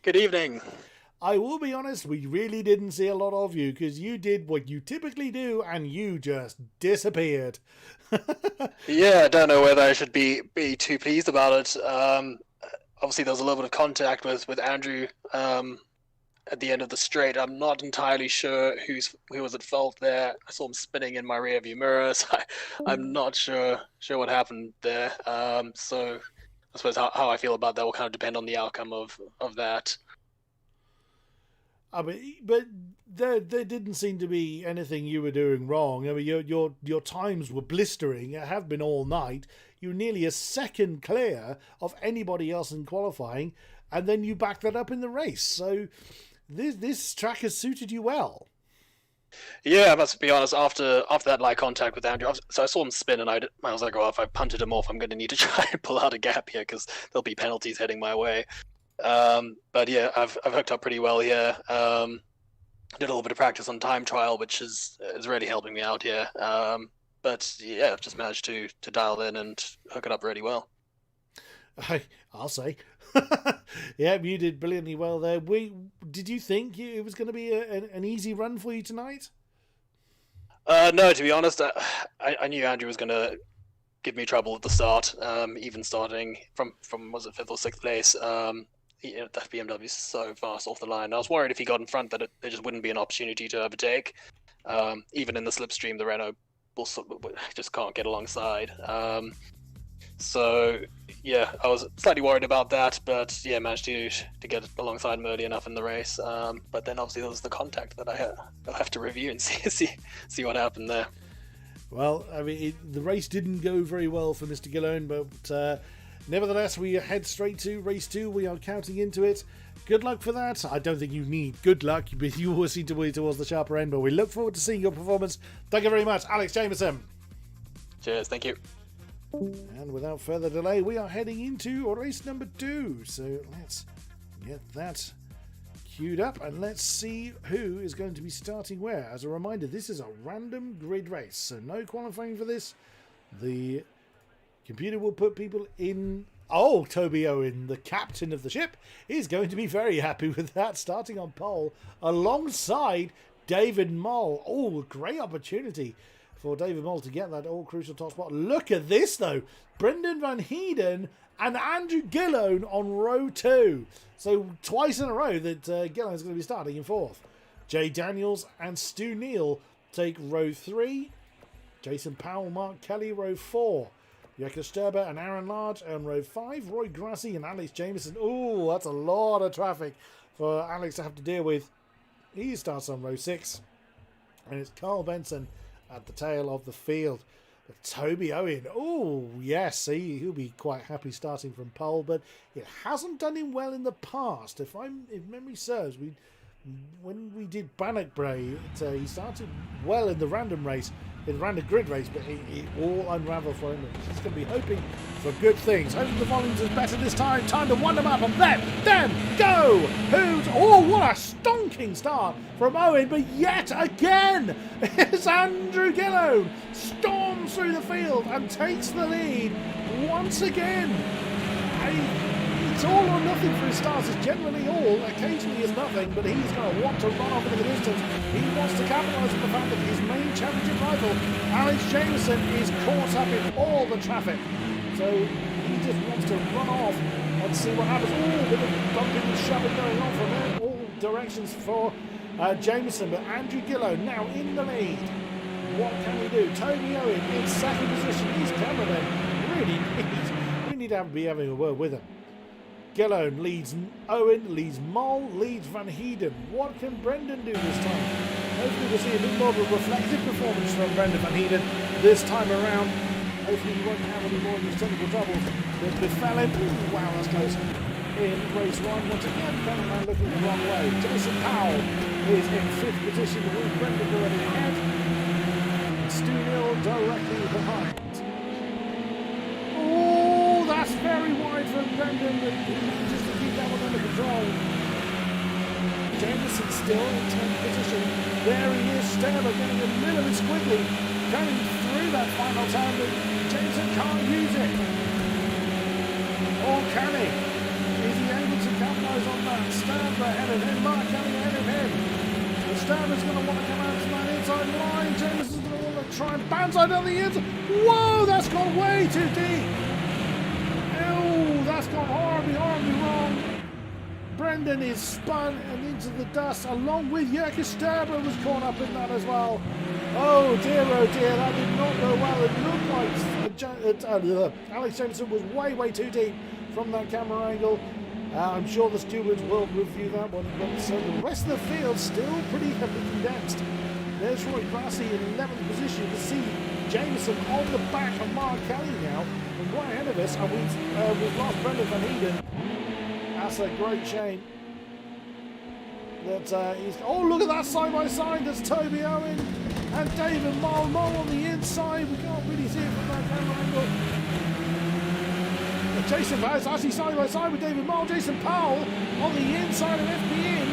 Good evening. I will be honest, we really didn't see a lot of you because you did what you typically do and you just disappeared. Yeah, I don't know whether I should be too pleased about it. Obviously, there was a little bit of contact with Andrew at the end of the straight. I'm not entirely sure who was at fault there. I saw him spinning in my rearview mirror, so I'm not sure what happened there. So I suppose how I feel about that will kind of depend on the outcome of that. But there didn't seem to be anything you were doing wrong. I mean, your times were blistering. It have been all night. You were nearly a second clear of anybody else in qualifying, and then you backed that up in the race. So this track has suited you well. Yeah, I must be honest. After that light contact with Andrew, so I saw him spin, and I was like, "Oh, if I punted him off, I'm going to need to try and pull out a gap here because there'll be penalties heading my way." But yeah, I've hooked up pretty well here. Did a little bit of practice on time trial, which is really helping me out here. But yeah, I've just managed to dial in and hook it up really well. I'll say. Yeah, you did brilliantly well there. Did you think it was going to be an easy run for you tonight? No, to be honest, I knew Andrew was going to give me trouble at the start, even starting from was it 5th or 6th place. That BMW is so fast off the line. I was worried if he got in front that there just wouldn't be an opportunity to overtake. Even in the slipstream, the Renault just can't get alongside. So yeah, I was slightly worried about that, but yeah, managed to get alongside him early enough in the race. But then obviously there was the contact that I'll have to review and see what happened there. Well, I mean, the race didn't go very well for Mr. Gillone, but nevertheless, we head straight to race 2. We are counting into it. Good luck for that. I don't think you need good luck, but you always seem to be towards the sharper end. But we look forward to seeing your performance. Thank you very much, Alex Jameson. Cheers, thank you. And without further delay, we are heading into race number 2. So let's get that queued up and let's see who is going to be starting where. As a reminder, this is a random grid race, so no qualifying for this. The computer will put people in. Oh, Toby Owen, the captain of the ship, is going to be very happy with that, starting on pole alongside David Moll. Oh, great opportunity for David Moll to get that all-crucial top spot. Look at this, though. Brendan Van Heeden and Andrew Gillone on row 2. So twice in a row that Gillone is going to be starting in 4th. Jay Daniels and Stu Neal take row 3. Jason Powell, Mark Kelly, row 4. Jekka Sturber and Aaron Large on row 5. Roy Grassi and Alex Jameson. Oh, that's a lot of traffic for Alex to have to deal with. He starts on row 6. And it's Carl Benson at the tail of the field. But Toby Owen, oh yes, he'll be quite happy starting from pole, but it hasn't done him well in the past. If memory serves, when we did Bannockbrae, he started well in the random grid race, but it all unravelled for him. He's going to be hoping for good things. Hoping the volumes is better this time. Time to wind them up and let them go. What a stonking start from Owen, but yet again, it's Andrew Gillone storms through the field and takes the lead once again. It's all or nothing for his starts. It's generally all. Occasionally is nothing, but he's going to want to run off into the distance. He wants to capitalise on the fact that his main championship rival, Alex Jameson, is caught up in all the traffic. So he just wants to run off and see what happens. Oh, bit of bumping and shoving going on from all directions for Jameson, but Andrew Gillone now in the lead. What can he do? Toby Owen in 2nd position. He's cameraman. We need to be having a word with him. Gillone leads Owen, leads Moll, leads Van Heeden. What can Brendan do this time? Hopefully we'll see a bit more of a reflective performance from Brendan Van Heeden this time around. Hopefully he won't have any more of these technical troubles that befell him. Ooh, wow, that's close. In race 1, once again, cameraman looking the wrong way. Jason Powell is in 5th position with Brendan already ahead. Stu Neal directly behind. That's very wide from Brendan, but just to keep that one under control. Jameson still in 10th position. There he is, Sterber getting a little bit squiggly, going through that final time, but Jameson can't use it. Or can he? Is he able to capitalise on that? Sterber ahead of him, Mark Kelly ahead of him. But Sterber's going to want to come out to that inside line. Jameson's going to want to try and bounce out on the inside. Whoa, that's gone way too deep. That's gone horribly wrong. Brendan is spun and into the dust, along with Jekka Sturber was caught up in that as well. Oh dear, that did not go well. It looked like Alex Jameson was way too deep from that camera angle. I'm sure the stewards will review that one, but so the rest of the field still pretty heavily condensed. There's Roy Grassi in 11th position. You can see Jameson on the back of Mark Kelly now, and right ahead of us, and we've lost Brendan Van Heeden. That's a great shame. That he's. Oh, look at that side by side. There's Toby Owen and David Moll on the inside. We can't really see it from that camera angle. Jason Powell's actually side by side with David Moll. Jason Powell on the inside of FBN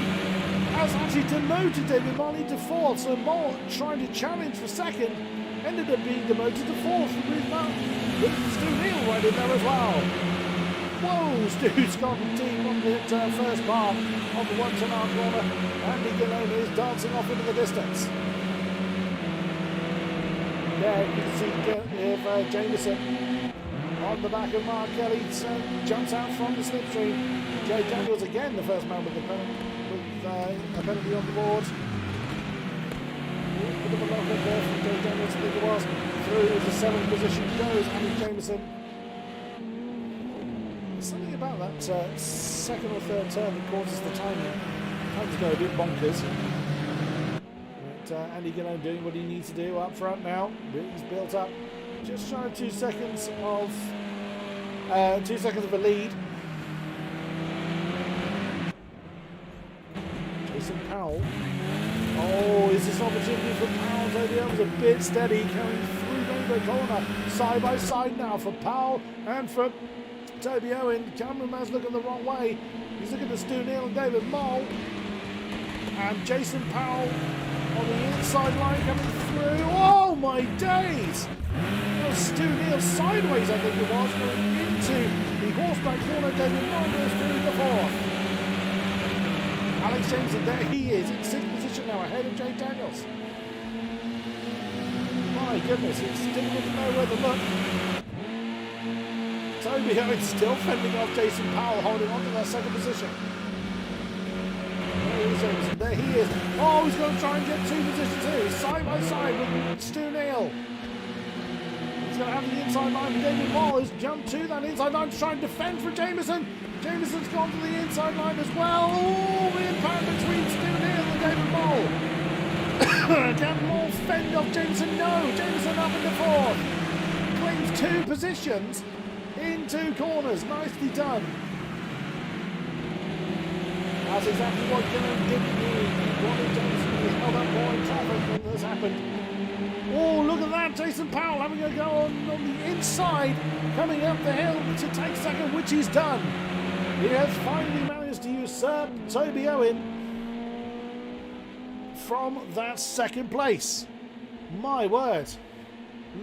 has actually demoted David Moll into fourth. So Moll trying to challenge for second ended up being demoted to fourth with Stu Neal right in there as well. Whoa, Stu's gone deep on the first part of the 1 turn corner. Andy Gillone is dancing off into the distance. There you can see Jameson on the back of Mark Kelly, jumps out from the slipstream. Joe Daniels again, the first man with a penalty on the board. Bit of a lock up there from Joe Daniels, I think it was. Through the 7th position goes Andy Jameson. There's something about that second or third turn that causes the time to go a bit bonkers. Andy Gillone doing what he needs to do up front now. He's built up just shy of 2 seconds of a lead. Jason Powell. Oh, is this opportunity for Powell? That was a bit steady coming through Rainbow Corner. Side by side now for Powell and for Toby Owen. Cameraman's looking the wrong way. He's looking at Stu Neal and David Moll. And Jason Powell on the inside line coming through. Oh my days! Well, Stu Neal sideways, I think it was, going into the horseback corner. David Moll goes through the fourth. Alex Jameson, there he is in 6th position now, ahead of Jay Daniels. My goodness, it's difficult to know where to look. Toby Owen still fending off Jason Powell, holding on to that 2nd position. There he is. Oh, he's going to try and get 2 positions here. Side by side with Stu Neal. He's going to have the inside line. David Moll has jumped to that inside line to try and defend for Jameson. Jameson's gone to the inside line as well. Oh, the impact between Stu Neal and David Moll. Can Moll fend off Jameson? No. Jameson up into 4th. Claims 2 positions in 2 corners. Nicely done. That's exactly what Gillone didn't need. He wanted Jameson to be held up more in traffic when this happened. Oh, look at that. Jason Powell having a go on the inside, coming up the hill to take second, which he's done. He has finally managed to usurp Toby Owen from that 2nd place. My word.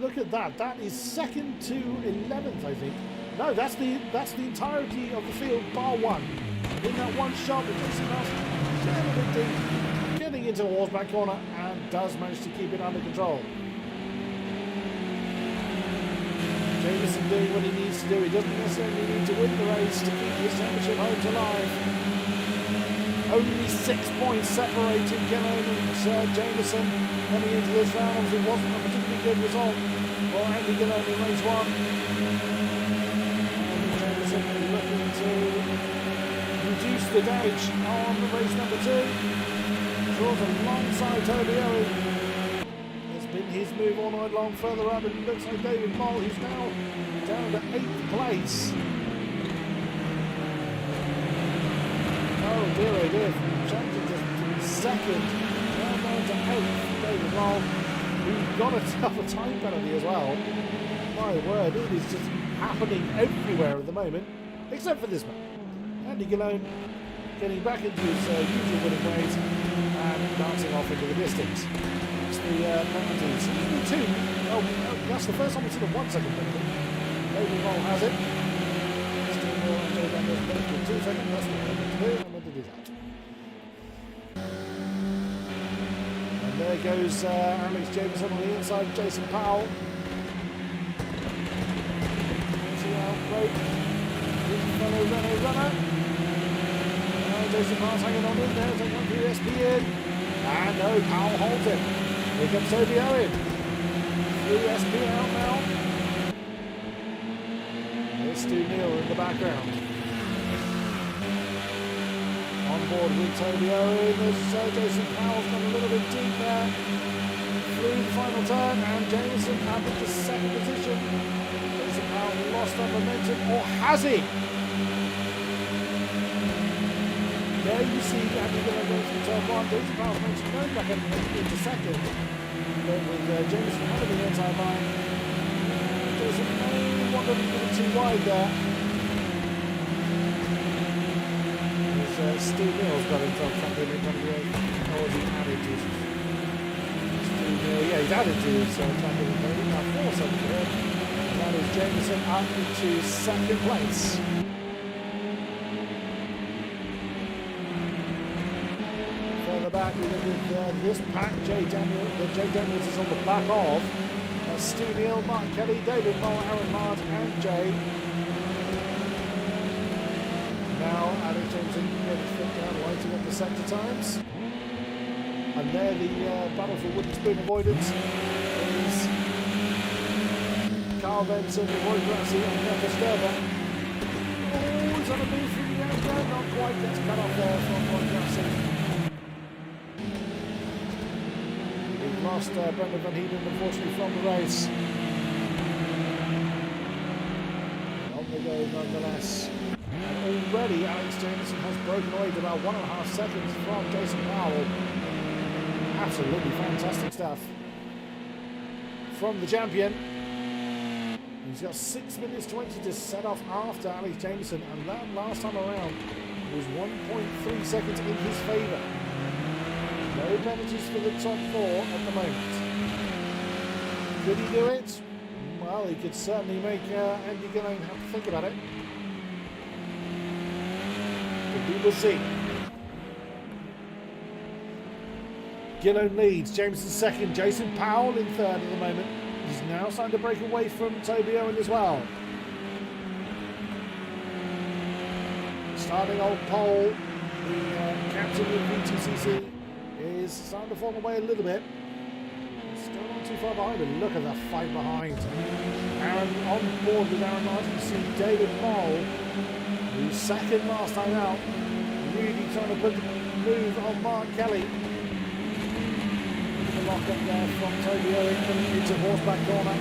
Look at that. That is 2nd to 11th, I think. No, that's the entirety of the field, bar 1. In that one shot with Jason Mouse getting into a horseback corner and does manage to keep it under control. Jameson doing what he needs to do. He doesn't necessarily need to win the race to keep his championship hopes alive. Only 6 points separating Gillone and Jameson coming into this round. It wasn't a particularly good result for Andy Gillone in race 1. And Jameson looking to reduce the damage on race number 2. Draws alongside Toby Owen. It's been his move all night long further up, and it looks like David Moll, who's now down to 8th place. Oh dear, changing to 2nd, now down to 8th. David Moll, who's got a tougher time penalty as well. My word, it is just happening everywhere at the moment, except for this man. Andy Gillone getting back into his usual winning ways and dancing off into the distance. That's the penalties. 2. Oh, that's the first time we've seen a 1 second penalty. David Moll has it. Still more on Joe Daniels' penalty. 2 seconds, that's what they meant to do. I meant to do that. And there goes Alex Jameson on the inside, Jason Powell. See how broke. Fellow runner. Jason Powell's hanging on in there, taking on through SPN. And no, Powell holds him. Here comes Toby Owen. Through SPN out now. There's Stu Neal in the background. On board with Toby Owen as Jason Powell's gone a little bit deep there. Through the final turn, and Jameson up into 2nd position. Jason Powell lost that momentum, or has he? There you see Andy Gillone going from turn 1. Jason Powell's managed to go back into 2nd. But with Jameson having the inside line, Jason may want a little bit too wide there. Stu Neal's got himself something in front of the eight. Or has he added to Stu Neal? Yeah, he's added to his champion. Now 4 seconds ahead. And that is Jameson up into second place. Further back, we look at this pack. Jay Daniels is on the back of Stu Neal, Mark Kelly, David Moore, Aaron Mard, and Jay. Now Alex Jameson getting his foot down, lighting up the sector times. And there the battle for wooden spoon avoidance is Carl Benson, Roy Grassi, and Necker Sturber. Oh, he's on a move from the outside, not quite, gets cut off there from Roy Grassi. We've lost Brendan Van Heeden, unfortunately, from the race. On they go, nonetheless. And already Alex Jameson has broken away to about 1.5 seconds from Jason Powell. Absolutely fantastic stuff from the champion. He's got 6 minutes 20 to set off after Alex Jameson, and that last time around was 1.3 seconds in his favour. No penalties for the top 4 at the moment. Could he do it? Well, he could certainly make Andy Gillane have to think about it. But we will see. Gillane leads, Jameson second, Jason Powell in third at the moment. He's now starting to break away from Toby Owen as well. Starting old pole, the captain of VTCC is starting to fall away a little bit. Still not too far behind, but look at the fight behind. Aaron on board with Aaron Martin. You see David Moll, who's second last time out, really trying to put the move on Mark Kelly. The lock up there from Toby Owen coming into horseback corner.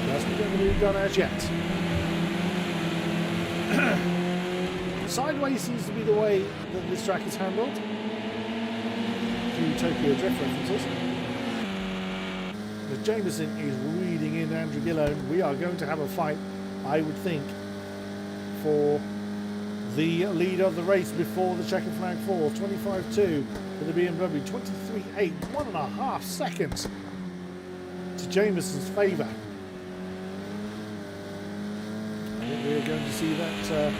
Doesn't get the move done as yet. Sideways seems to be the way that this track is handled. Through Tokyo Drift references. As Jameson is reading in Andrew Gillane, we are going to have a fight, I would think, for the lead of the race before the checkered flag falls. 25-2 for the BMW, 23-8, 1.5 seconds to Jameson's favour. I think we're going to see that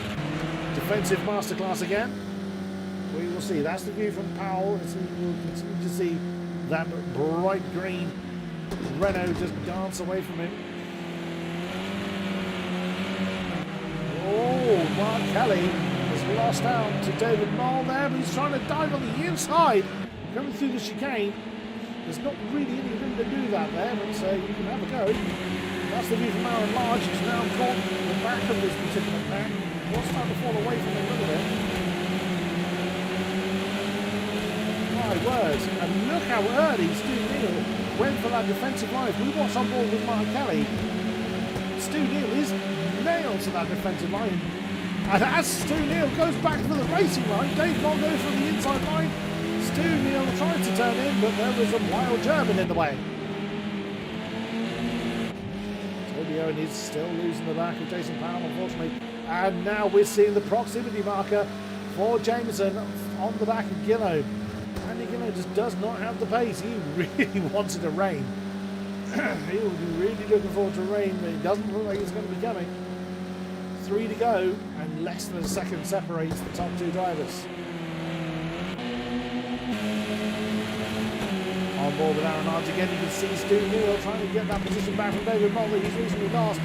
defensive masterclass again. We will see. That's the view from Powell. We'll continue to see that bright green Renault just dance away from him. Oh, Mark Kelly has lost out to David Moll there, but he's trying to dive on the inside, coming through the chicane. There's not really anything to do that there, but you can have a go. That's the view from Aaron Large, who's now caught the back of this particular pack. What's starting to fall away from him a little bit. My word, and look how early Stu Neal went for that defensive line. We watch on board with Mark Kelly. Stu Neal is nailed to that defensive line. And as Stu Neal goes back for the racing line, Dave Moll goes from the inside line. Stu Neal tries to turn in, but there was a wild German in the way. Toby Owen is still losing the back of Jason Powell, unfortunately. And now we're seeing the proximity marker for Jameson on the back of Gillane. Andy Gillane just does not have the pace. He really wanted a rain. He will be really looking forward to rain, but it doesn't look like it's going to be coming. 3 to go, and less than a second separates the top 2 drivers. On board with Aaron Arndt again, you can see Stu Neal trying to get that position back from David Moll that he's recently lost.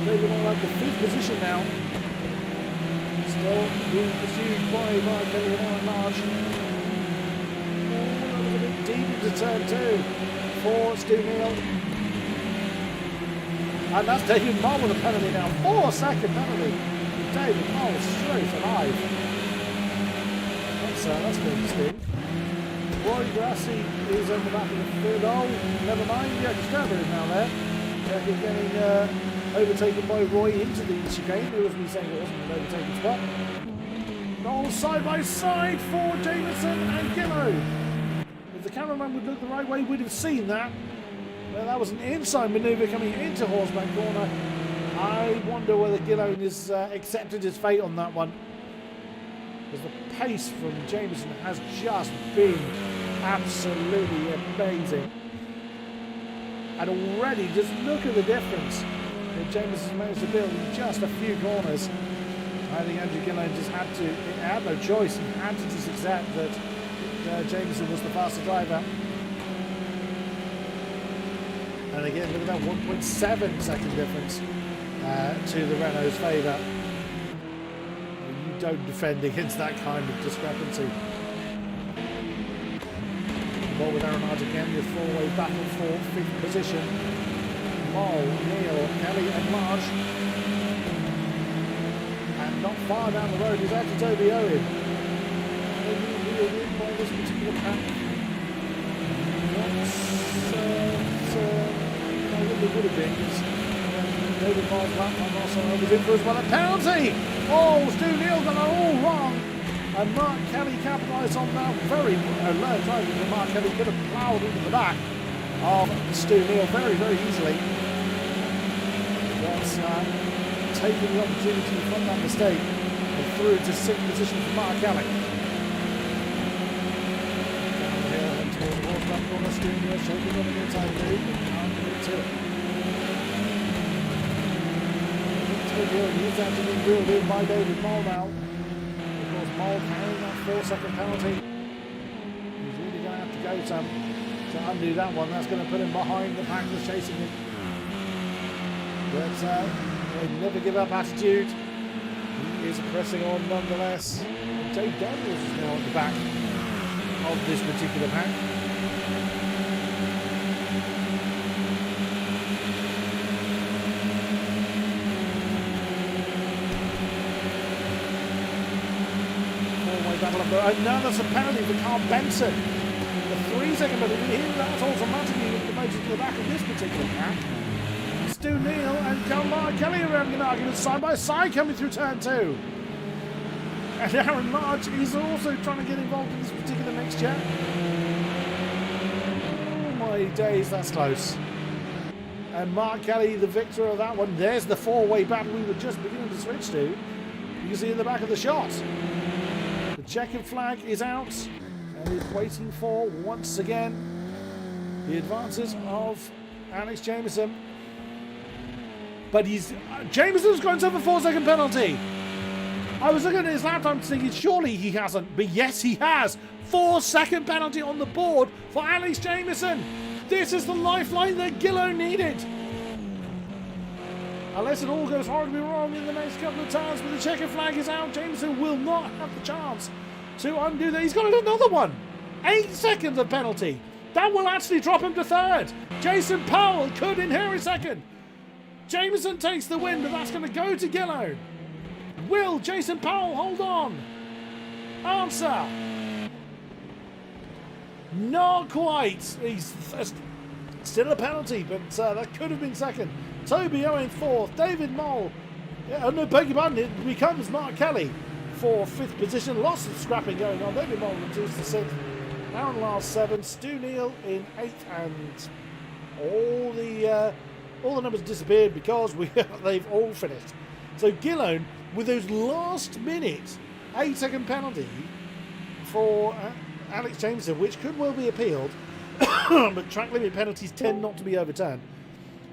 David Moll at the 5th position now. Still being pursued by Mark Kelly and Aaron Large. Oh, that was a bit deep into turn 2 for Stu Neal. And that's David Moll with a penalty now. 4-second penalty. David Moll straight alive. That's going to sting. Roy Grassi is on the back of the field. Oh, never mind. Yeah, Sturber is now there. He's getting overtaken by Roy into the chicane. There was me saying it wasn't an overtaken spot. All side by side for Jameson and Gillane. If the cameraman would look the right way, we'd have seen that. Well, that was an inside manoeuvre coming into horseback corner. I wonder whether Gillane has accepted his fate on that one. Because the pace from Jameson has just been absolutely amazing. And already, just look at the difference that Jameson's managed to build in just a few corners. I think Andrew Gillane just had no choice. He had to just accept that Jameson was the faster driver. And again, look at that 1.7 second difference to the Renault's favour. You don't defend against that kind of discrepancy. Ball with Aaron Hart again, the four-way battle for 5th position. Mole, Neil, Kelly and Marsh. And not far down the road is after Toby Owen. Wheeled in by this particular pack. It would have been. David Mole's lap on also was in for as well. A penalty! Oh, Stu Neal got it all wrong. And Mark Kelly capitalised on that very low driving. Mark Kelly could have ploughed into the back of Stu Neal very, very easily. But taking the opportunity from that mistake and through to 6th position for Mark Kelly. Down the hill and towards the horseback corner, Stu Neal shaping on the inside move and can't get it to it. Stu Neal needs that to be wheeled in by David Mole now. Mole carrying that 4-second penalty. He's really going to have to go to undo that one. That's going to put him behind the pack that's chasing him. But they never give up attitude. He is pressing on nonetheless. Jay Daniels is now at the back of this particular pack. And now that's a penalty for Carl Benson. The 3-second penalty. That's automatically promoted to the back of this particular pack. Stu Neal and Mark Kelly are having an argument side by side coming through turn 2. And Aaron March is also trying to get involved in this particular mixture. Oh my days, that's close. And Mark Kelly, the victor of that one. There's the 4-way battle we were just beginning to switch to. You can see in the back of the shot. The checkered flag is out and is waiting for, once again, the advances of Alex Jameson. But Jameson's going to have a 4-second penalty. I was looking at his lap time thinking, surely he hasn't. But yes, he has. 4-second penalty on the board for Alex Jameson. This is the lifeline that Gillo needed. Unless it all goes horribly wrong in the next couple of turns, but the checkered flag is out. Jameson will not have the chance to undo that. He's got another one. 8 seconds of penalty. That will actually drop him to 3rd. Jason Powell could inherit 2nd. Jameson takes the win, but that's going to go to Gillo. Will Jason Powell hold on? Answer. Not quite. He's still a penalty, but that could have been 2nd. Toby Owen 4th, David Mole, beg your pardon, it becomes Mark Kelly for 5th position. Lots of scrapping going on. David Mole reduced to 6th, Aaron Lars 7th, Stu Neal in 8th, and all the numbers disappeared because they've all finished. So Gillone, with those last minute 8-second penalty for Alex Jameson, which could well be appealed, but track limit penalties tend not to be overturned.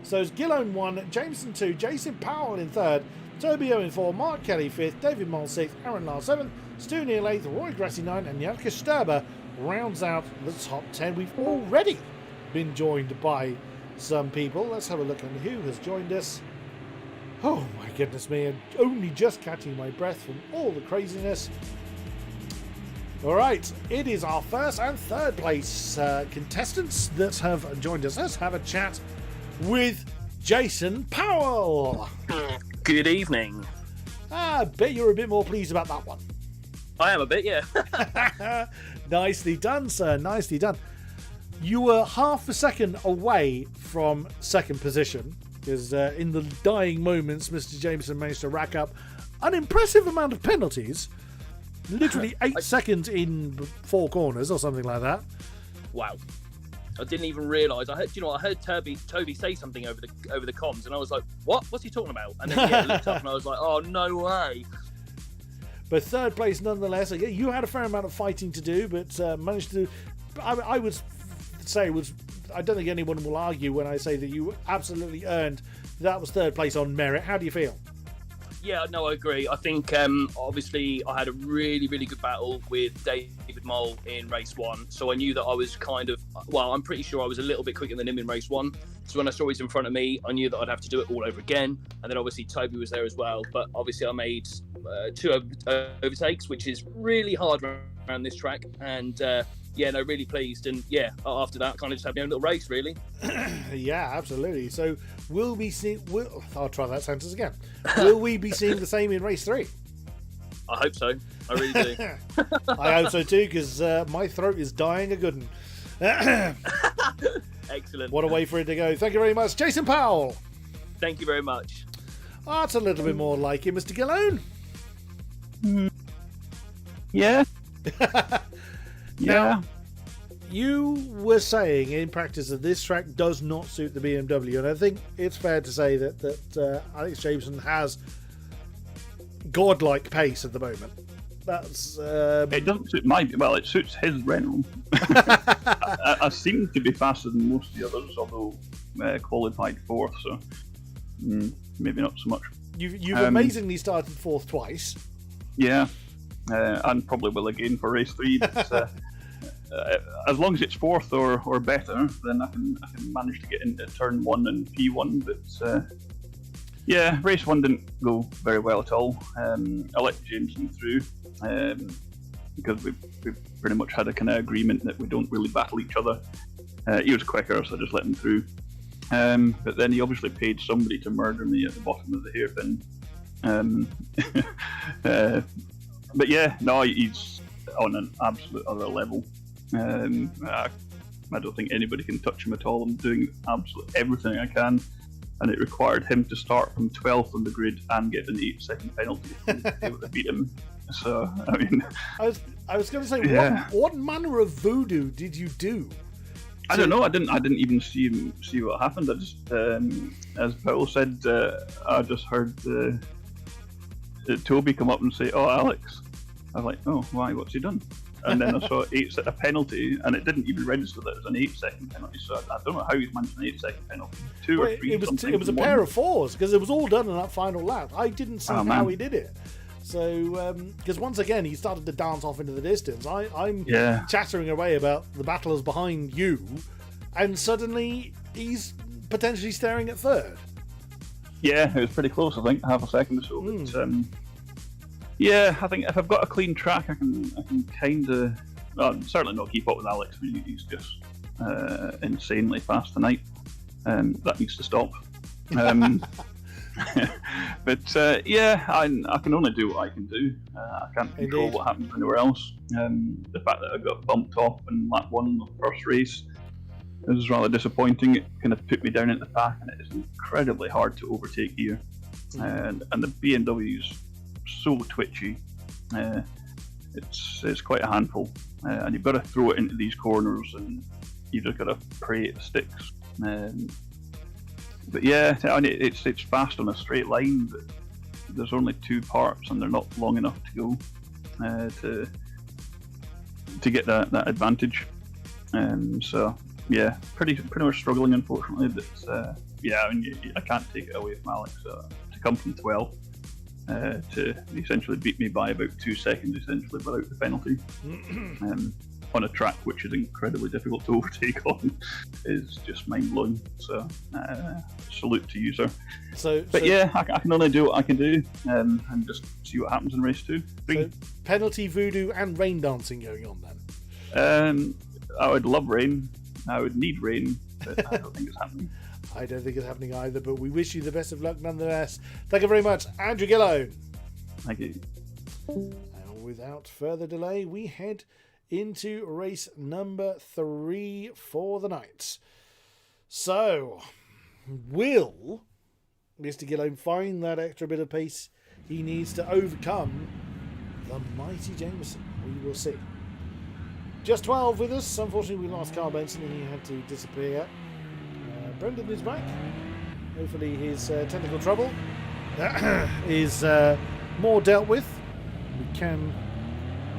So it's Gillone 1, Jameson 2, Jason Powell in 3rd, Toby Owen 4, Mark Kelly 5th, David Moll 6th, Aaron Lars 7th, Stu Neal 8th, Roy Grassi 9th, and Janke Sturber rounds out the top 10. We've already been joined by some people. Let's have a look at who has joined us. Oh my goodness me, I'm only just catching my breath from all the craziness. Alright, it is our 1st and 3rd place contestants that have joined us. Let's have a chat with Jason Powell. Good evening. I bet you're a bit more pleased about that one. I am a bit, yeah. Nicely done, sir. Nicely done. You were half a second away from 2nd position, because in the dying moments, Mr. Jameson managed to rack up an impressive amount of penalties. Literally 8 seconds in 4 corners or something like that. Wow. I didn't even realise. I heard Toby say something over the comms, and I was like, "What? What's he talking about?" And then I looked up, and I was like, "Oh, no way!" but third place nonetheless. Again, you had a fair amount of fighting to do, but managed to. I would say I don't think anyone will argue when I say that you absolutely earned that was third place on merit. How do you feel? Yeah, no, I agree. I think obviously I had a really, really good battle with David Mole in race 1, so I knew that I was I'm pretty sure I was a little bit quicker than him in race 1. So when I saw he's in front of me, I knew that I'd have to do it all over again. And then obviously Toby was there as well, but obviously I made 2 overtakes, which is really hard around this track. And really pleased. And after that, kind of just had my own little race, really. Yeah, absolutely. So will we see? I'll try that sentence again. Will we be seeing the same in race 3? I hope so. I really do. I hope so too, because my throat is dying a good one. Excellent. What a way for it to go. Thank you very much, Jason Powell. Thank you very much. That's a little bit more like it, Mr. Gillone. Yeah. Now, you were saying in practice that this track does not suit the BMW, and I think it's fair to say that Alex Jameson has godlike pace at the moment. That's it doesn't suit it suits his Renault. I seem to be faster than most of the others, although qualified 4th, so maybe not so much. You've amazingly started 4th twice. Yeah, and probably will again for race 3. But, as long as it's 4th or better, then I can manage to get into turn 1 and P1. But race 1 didn't go very well at all. I let Jameson through because we pretty much had a kind of agreement that we don't really battle each other. He was quicker, so I just let him through. But then he obviously paid somebody to murder me at the bottom of the hairpin. But he's on an absolute other level. I don't think anybody can touch him at all. I'm doing absolutely everything I can, and it required him to start from 12th on the grid and get an 8-second penalty to be able to beat him. So, I mean, I was going to say, what manner of voodoo did you do? I don't know. I didn't even see what happened. I just, as Paul said, I just heard Toby come up and say, "Oh, Alex." I was like, "Oh, why? What's he done?" And then I saw a penalty, and it didn't even register that it was an 8-second penalty. So I don't know how he's managed an 8-second penalty. 2 or 3. It was a pair of 4s because it was all done in that final lap. I didn't see how he did it. So because once again he started to dance off into the distance. I'm chattering away about the battlers behind you, and suddenly he's potentially staring at 3rd. Yeah, it was pretty close. I think half a second or so. But, I think if I've got a clean track, I can kind of certainly not keep up with Alex. I mean, he's just insanely fast tonight. That needs to stop. But I can only do what I can do. I can't control what happens anywhere else. The fact that I got bumped off in lap 1 of the first race was rather disappointing. It kind of put me down at the pack, and it is incredibly hard to overtake here. And the BMW's so twitchy. It's quite a handful, and you've got to throw it into these corners, and you've just got to pray it sticks. But it's fast on a straight line, but there's only 2 parts, and they're not long enough to go to get that advantage. Pretty much struggling, unfortunately. But I can't take it away from Alex. To come from 12th to essentially beat me by about 2 seconds, essentially without the penalty. On a track which is incredibly difficult to overtake on is just mind-blowing. So salute to you, sir. I can only do what I can do, and just see what happens in race 2. So penalty, voodoo and rain dancing going on then? I would love rain. I would need rain, but I don't think it's happening. I don't think it's happening either, but we wish you the best of luck nonetheless. Thank you very much, Andrew Gillone. Thank you. And without further delay, we head into race number 3 for the night. So, will Mr. Gillone find that extra bit of pace he needs to overcome the mighty Jameson? We will see. Just 12 with us. Unfortunately, we lost Carl Benson and he had to disappear. Brendan is back. Hopefully his technical trouble is more dealt with.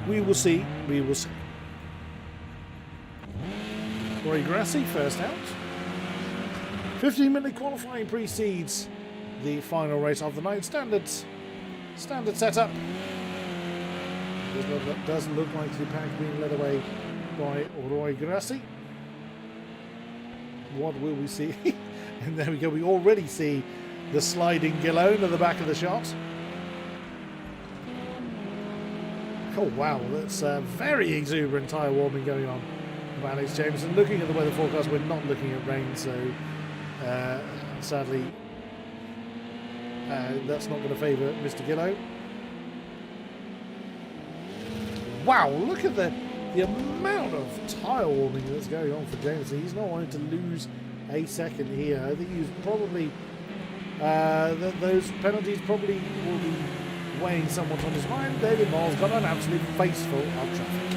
We will see. We will see. Roy Grassi, first out. 15-minute qualifying precedes the final race of the night. Standard setup. Doesn't look like the pack being led away by Roy Grassi. What will we see? And there we go. We already see the sliding Gillone at the back of the shot. Oh wow, that's very exuberant tyre warming going on from Alex Jameson. Looking at the weather forecast, we're not looking at rain, so sadly that's not going to favour Mr. Gillone. Wow, look at the amount of tyre warming that's going on for Jameson. He's not wanting to lose a second here. I think he's probably those penalties probably will be weighing somewhat on his mind. David Moll's got an absolute faceful of traffic.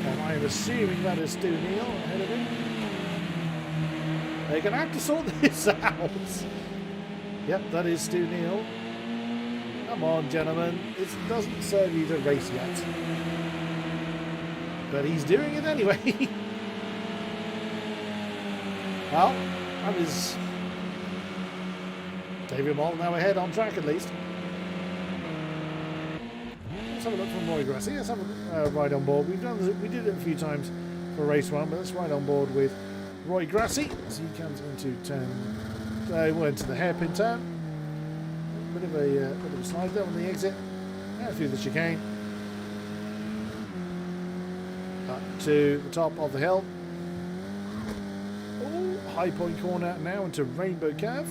And I am assuming that is Stu Neal ahead of him. They're going to have to sort this out. Yep, that is Stu Neal. Come on, gentlemen. It doesn't serve you to race yet. But he's doing it anyway. Well, that is David Moll now ahead on track at least. Let's have a look from Roy Grassi. Let's have a ride on board. We did it a few times for race 1, but let's ride on board with Roy Grassi as he comes into turn. We're into the hairpin turn. Bit of a slide there on the exit. And through the chicane. Up to the top of the hill. Oh, high point corner now into Rainbow Curve.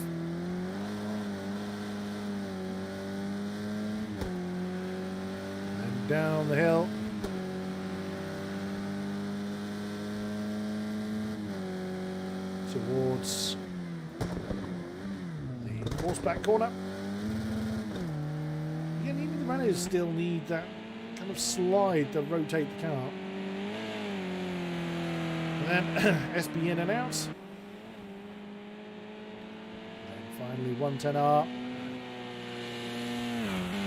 And down the hill. Towards the horseback corner. Again, even the runners still need that kind of slide to rotate the car. And then SB in and out. And finally 110R.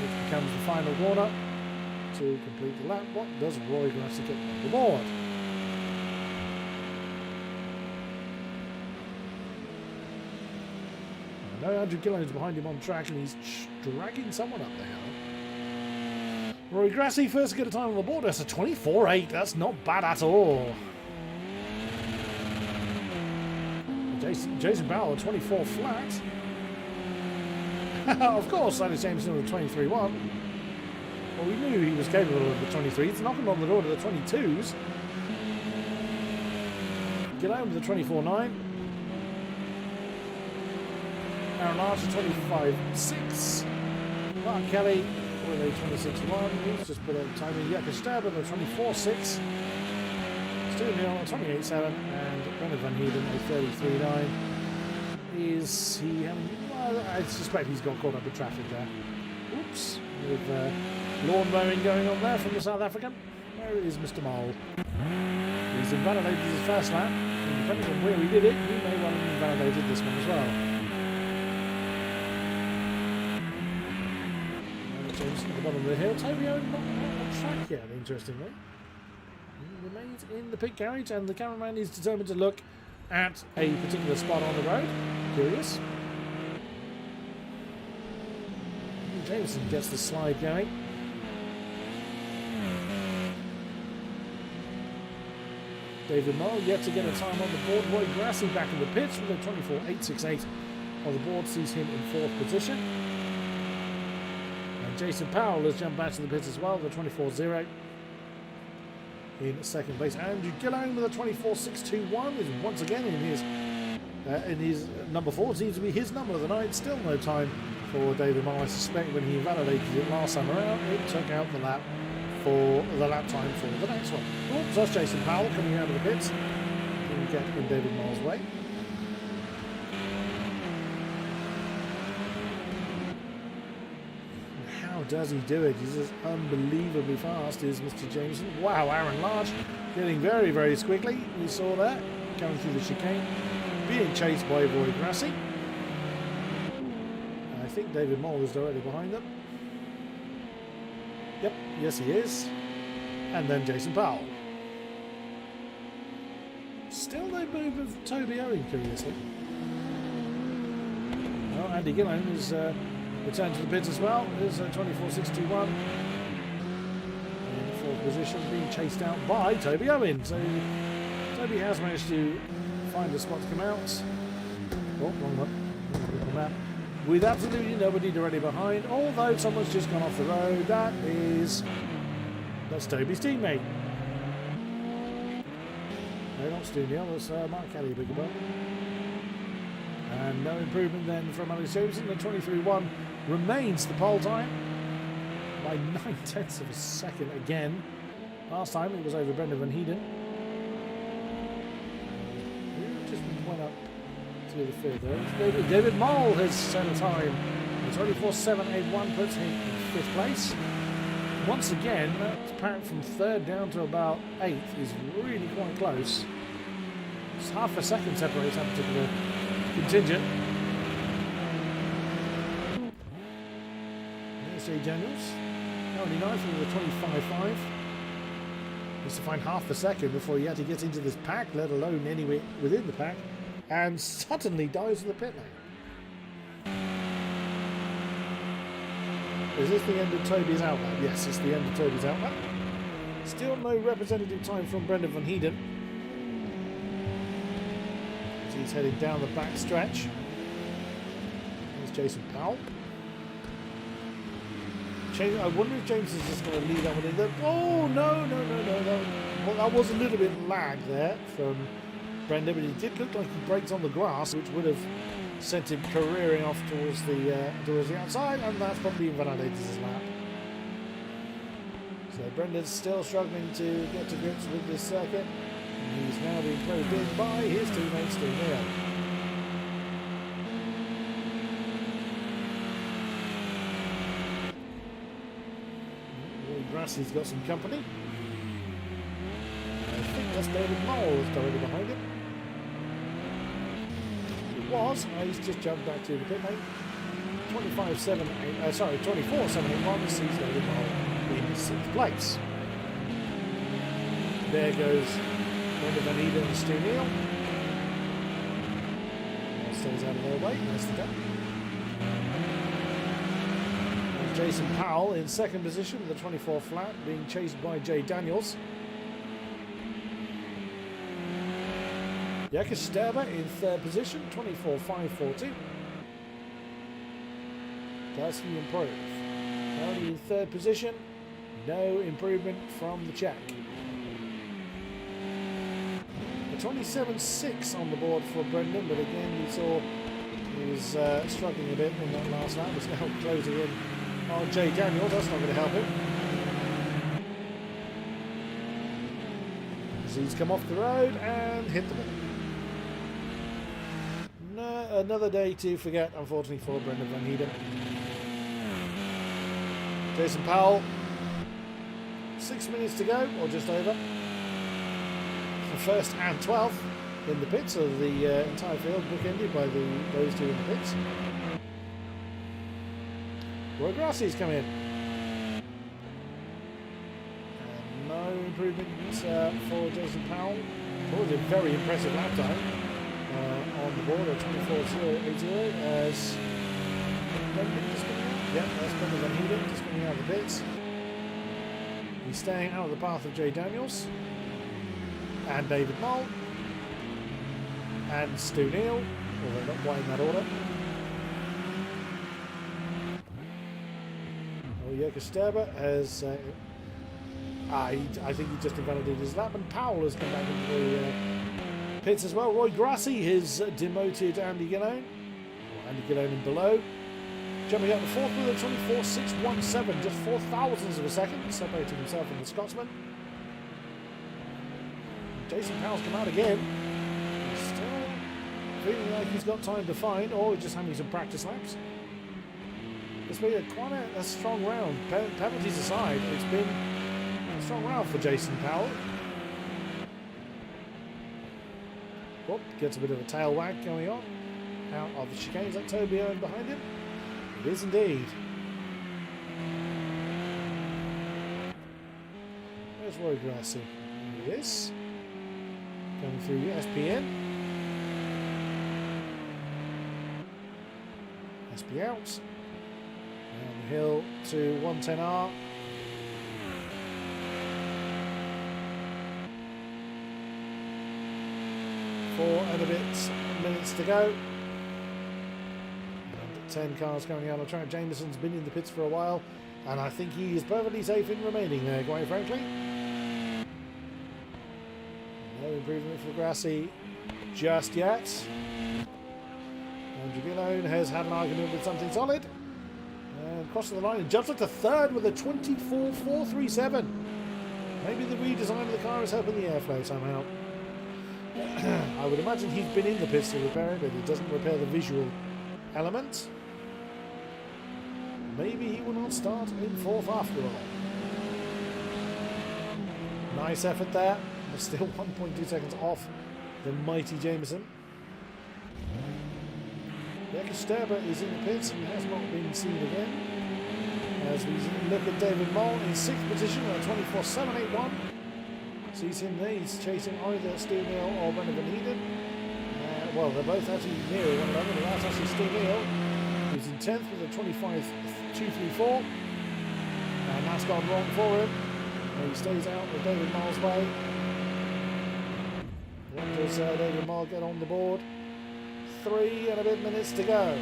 Which becomes the final corner to complete the lap. What does Roy Grassi get on the board? I know Andrew Gillone's behind him on track and he's dragging someone up the hill. Roy Grassi first to get a time on the board. That's a 24.8. That's not bad at all. Jason Bauer, 24 flat. Of course, Alex Jameson with a 23.1. Well, we knew he was capable of the 23s. Knocking on the door to the 22s. Gillone with a 24.9. Aaron Large, 25.6. Mark Kelly with a 26.1. He's just put a time in. Jakob Stab with a 24.6. Stu Neal on a 28.7. And Bernard Van Heeden a 33.9. Is he having... Well, I suspect he's got caught up with traffic there. Oops. With lawn mowing going on there from the South African. Where is Mr. Mole? He's invalidated his first lap. And depending on where he did it, he may well have invalidated this one as well. Jameson at the bottom of the hill. Toby Owen not on track yet, interestingly. He remains in the pit carriage, and the cameraman is determined to look at a particular spot on the road. Curious. Jameson gets the slide going. David Moll yet to get a time on the board. Roy Grassi back in the pits with a 24.868 on the board, sees him in 4th position. And Jason Powell has jumped back to the pits as well with a 24.0 in 2nd place. Andrew Gillone with a 24.621 is once again in his number 4. It seems to be his number of the night. Still no time for David Moll. I suspect when he invalidated it last time around, it took out the lap for the lap time for the next one. Oops, that's Jason Powell coming out of the pits. Didn't get in David Moll's way. How does he do it? He's just unbelievably fast, is Mr. Jameson. Wow, Aaron Large getting very, very squiggly. We saw that coming through the chicane, being chased by Roy Grassi. I think David Moll is directly behind them. Yep, yes he is. And then Jason Powell. Still no move of Toby Owen, curiously. Well, Andy Gillane has returned to the pits as well. There's 24.621. In fourth position, being chased out by Toby Owen. So Toby has managed to find a spot to come out. Oh, wrong one. Wrong map. With absolutely nobody directly behind, although someone's just gone off the road. That's Toby's teammate. No, not Stu Neal, that's Mark Kelly, big about. And no improvement then from Alex Jameson. The 23.1 remains the pole time by 9/10 of a second again. Last time it was over Brendan Van Heeden. Who just went up to the field there? David Mole has set a time. The 24.781 puts him in 5th place. Once again, that pack from 3rd down to about 8th is really quite close. It's half a second separates that particular contingent. There's Jay Daniels. Only 9th with a 25.5. Needs to find half a second before he had to get into this pack, let alone anywhere within the pack, and suddenly dies in the pit lane. Is this the end of Toby's outlap? Yes, it's the end of Toby's outlap. Still no representative time from Brendan Van Heeden. As he's heading down the back stretch. There's Jason Powell. I wonder if James is just going to leave that one in there. Oh, no. That was a little bit lag there from Brendan, but it did look like he braked on the grass, which would have sent him careering off towards the outside, and that's probably invalidated his lap. So Brendan's still struggling to get to grips with this circuit, and he's now being closed in by his teammate Stu Neal. Roy Grassie's got some company. I think that's David Mole is directly behind him. He's just jumped back to the pit lane. 24.781 sees David Mole in 6th place. There goes Brendan Van Heeden and Stu Neal. Stays out of their way, nice to go. And Jason Powell in 2nd position with a 24 flat, being chased by Jay Daniels. Jakob Sterber in 3rd position, 24.542. Does he improve? Only in 3rd position, no improvement from the Czech. A 27.6 on the board for Brendan, but again we saw he was struggling a bit in that last lap. He's now closing in on Jay Daniels. That's not going to help him. As he's come off the road and hit the middle. Another day to forget, unfortunately, for Brendan Van Heeden. Jason Powell, 6 minutes to go, or just over. For 1st and 12th in the pits of the entire field, bookended by those two in the pits. Roy Grassie's come in. And no improvement for Jason Powell. Always a very impressive lap time. On the board at 24.080 as Brendan just coming out. Yeah, that's Brendan Van Heeden just coming out of the pits. He's staying out of the path of Jay Daniels and David Mole and Stu Neal, although not quite in that order. Jakob Sterber has I think he just invalidated his lap, and Powell has come back into the pits as well. Roy Grassie has demoted Andy Gillane. Andy Gillane and below. Jumping up the 4th with a 24.617, just 4 thousandths of a second, separating himself from the Scotsman. Jason Powell's come out again. He's still feeling like he's got time to find, or just having some practice laps. It's been quite a strong round. Penalties aside, it's been a strong round for Jason Powell. Oh, gets a bit of a tail wag going on. Out of the chicane. Is that Toby Owen behind him? It is indeed. Where's Roy Grassi? There he is. Going through SPN. SP out. Down the hill to 110R. Four and a bit minutes to go. And 10 cars coming out on track. Jameson's been in the pits for a while, and I think he is perfectly safe in remaining there, quite frankly. No improvement for Grassi just yet. Andrew Gillone has had an argument with something solid. And crossing the line and jumps up to third with a 24.437. Maybe the redesign of the car is helping the airflow somehow. I would imagine he's been in the pits to repair it, but it doesn't repair the visual element. Maybe he will not start in fourth after all. Nice effort there, but still 1.2 seconds off the mighty Jameson. Sterber is in the pits and has not been seen again. As we look at David Moll in 6th position at 24.781. Sees him there, he's chasing either Steve Neal or Brendan Van Heeden. Well, they're both actually near one another, but that's actually Steve Neal, who's in 10th with a 25.234. And that's gone wrong for him. And he stays out with David Moll's way. What does David Moll get on the board? 3 and a bit minutes to go.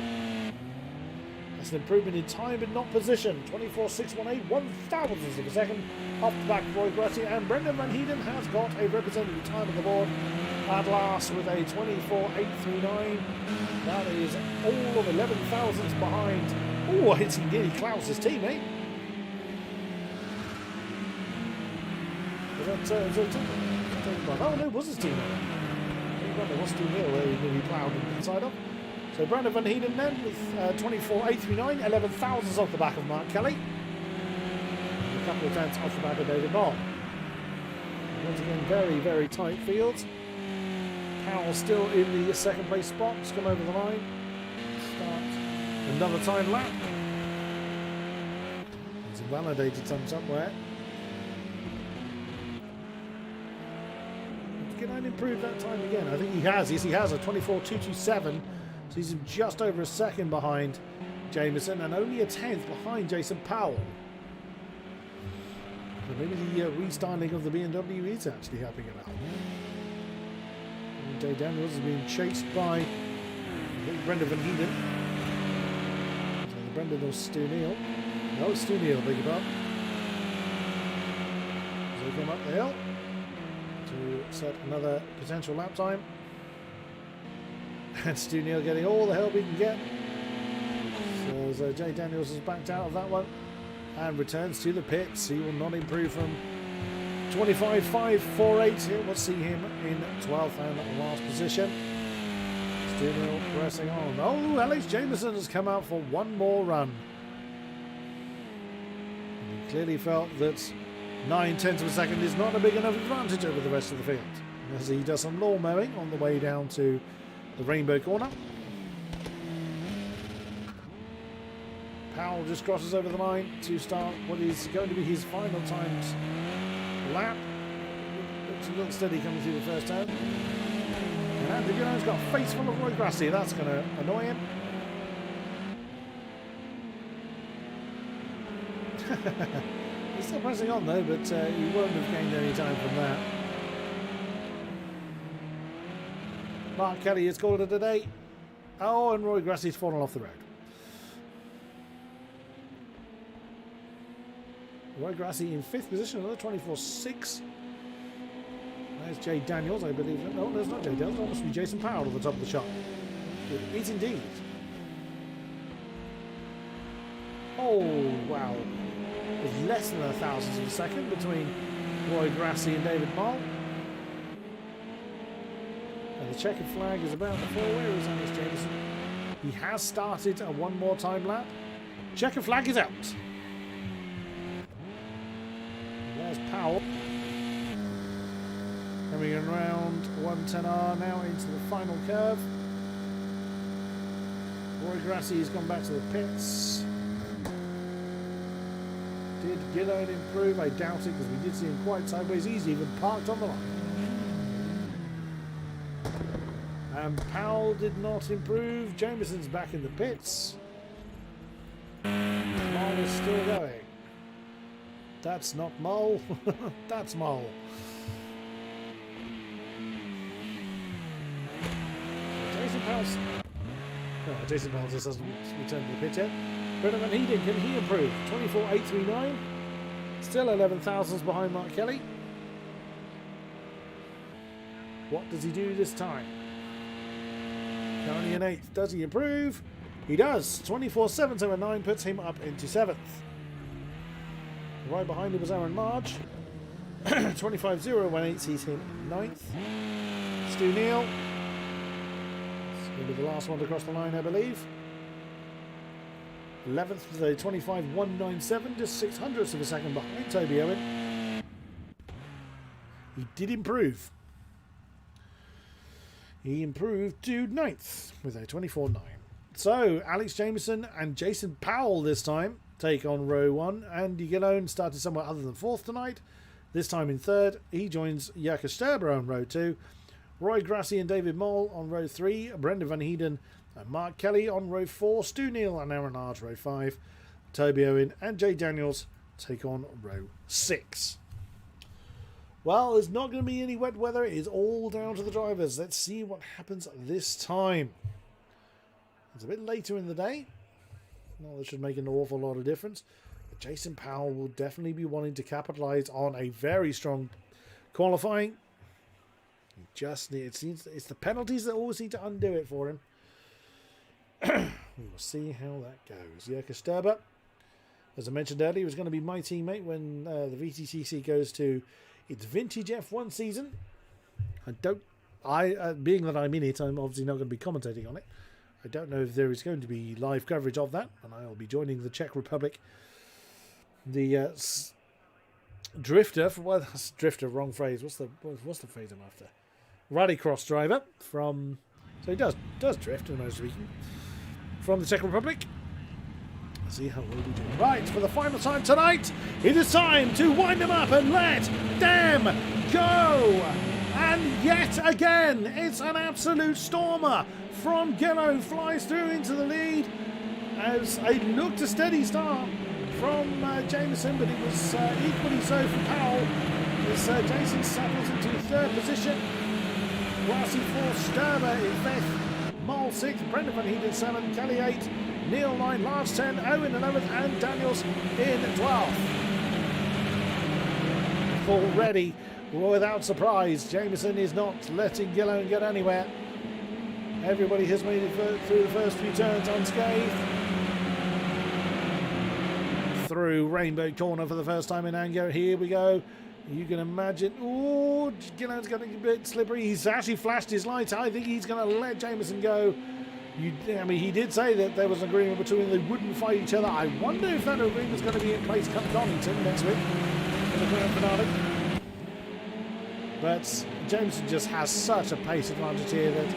That's an improvement in time but not position. 24.618, 1,000ths of a second off the back of Roy Grassi, and Brendan Van Heeden has got a representative time on the board at last with a 24.839. That is all of 11 thousandths behind. Oh, it's nearly Klaus's teammate. Was that oh no, it was his teammate. There was 2 nil where he nearly ploughed inside of. So Brandon Van Heeden then with 24.839, 11 thousandths off the back of Mark Kelly. And a couple of tenths off the back of David Moll. Once again, very, very tight fields. Powell still in the second place spot. Let's come over the line. Start another time lap. There's a validated time somewhere. Can I improve that time again? I think he has. Yes, he has a 24.227. So he's just over a second behind Jameson and only a 10th behind Jason Powell. So maybe the restyling of the BMW is actually helping him out. And Jay Daniels is being chased by, I think, Brendan Van Heeden. So Brendan or Stu Neal. No, Stu Neal, beg your pardon. So they come up the hill to set another potential lap time. And Stu Neal getting all the help he can get. So Jay Daniels has backed out of that one and returns to the pits. He will not improve from 25.548. It will see him in 12th and last position. Stu Neal pressing on. Oh, Alex Jameson has come out for one more run. And he clearly felt that 9/10 of a second is not a big enough advantage over the rest of the field, as he does some lawn mowing on the way down to the rainbow corner. Powell just crosses over the line to start what is going to be his final times lap. Looks a little steady coming through the first turn. And Andrew Gillone's got a face full of Roy Grassi. That's going to annoy him. He's still pressing on though, but he won't have gained any time from that. Mark Kelly has called it a day. Oh, and Roy Grassi's fallen off the road. Roy Grassi in 5th position, another 24.6. There's Jay Daniels, I believe. No, there's not Jay Daniels. That must be Jason Powell at the top of the chart. It is indeed. Oh, wow. There's less than 1,000ths of a second between Roy Grassi and David Moll. And the checkered flag is about the floor. Where is Alex Jameson? He has started a one more time lap. Checkered flag is out. And there's Powell. Coming around 110R now into the final curve. Roy Grassi has gone back to the pits. Did Gillone improve? I doubt it, because we did see him quite sideways. He's even parked on the line. And Powell did not improve. Jameson's back in the pits. Mole is still going. That's not Mole. That's Mole. Jason Powell just hasn't returned to the pit yet. Brendan Van Heeden, can he improve? 24.839. Still 11 thousandths behind Mark Kelly. What does he do this time? Currently in 8th. Does he improve? He does. 24.779 puts him up into 7th. Right behind him was Aaron Marge. 25.018 sees him in 9th. Stu Neal. Going to be the last one to cross the line, I believe. 11th with a 25.197, just 600ths of a second behind Toby Owen. He did improve. He improved to 9th with a 24.9. So, Alex Jameson and Jason Powell this time take on row 1. Andy Gillone started somewhere other than 4th tonight. This time in 3rd. He joins Jirka Sterber on row 2. Roy Grassi and David Moll on row 3, Brendan Van Heeden and Mark Kelly on row 4, Stu Neal and Aaron Arge row 5, Toby Owen and Jay Daniels take on row 6. Well, there's not going to be any wet weather. It is all down to the drivers. Let's see what happens this time. It's a bit later in the day. Well, this should make an awful lot of difference. But Jason Powell will definitely be wanting to capitalise on a very strong qualifying. It's the penalties that always seem to undo it for him. We will see how that goes. Jirka Sterber, as I mentioned earlier, was going to be my teammate when the VTCC goes to its vintage F1 season. Being that I'm in it, I'm obviously not going to be commentating on it. I don't know if there is going to be live coverage of that, and I will be joining the Czech Republic. The drifter, wrong phrase. What's the phrase I'm after? Rallycross driver from, so he does drift, in most speaking, from the Czech Republic. Let's see how well we do. Right, for the final time tonight, it is time to wind them up and let them go. And yet again, it's an absolute stormer. From Gillone flies through into the lead as it looked a steady start from Jameson, but it was equally so for Powell as Jason settles into 3rd position. Rossi 4th, Sterber in 5th, Mole 6th, Brendan Van Heeden 7th, Kelly 8th, Neil 9, Lars 10, Owen 11th, and Daniels in 12th. Already, without surprise, Jameson is not letting Gillone get anywhere. Everybody has made it through the first few turns unscathed. Through Rainbow Corner for the first time in anger. Here we go. You can imagine. Oh, Gillone's getting a bit slippery. He's actually flashed his lights. I think he's going to let Jameson go. He did say that there was an agreement between them. They wouldn't fight each other. I wonder if that agreement's going to be in place come Donington next week in the grand finale. But Jameson just has such a pace advantage here that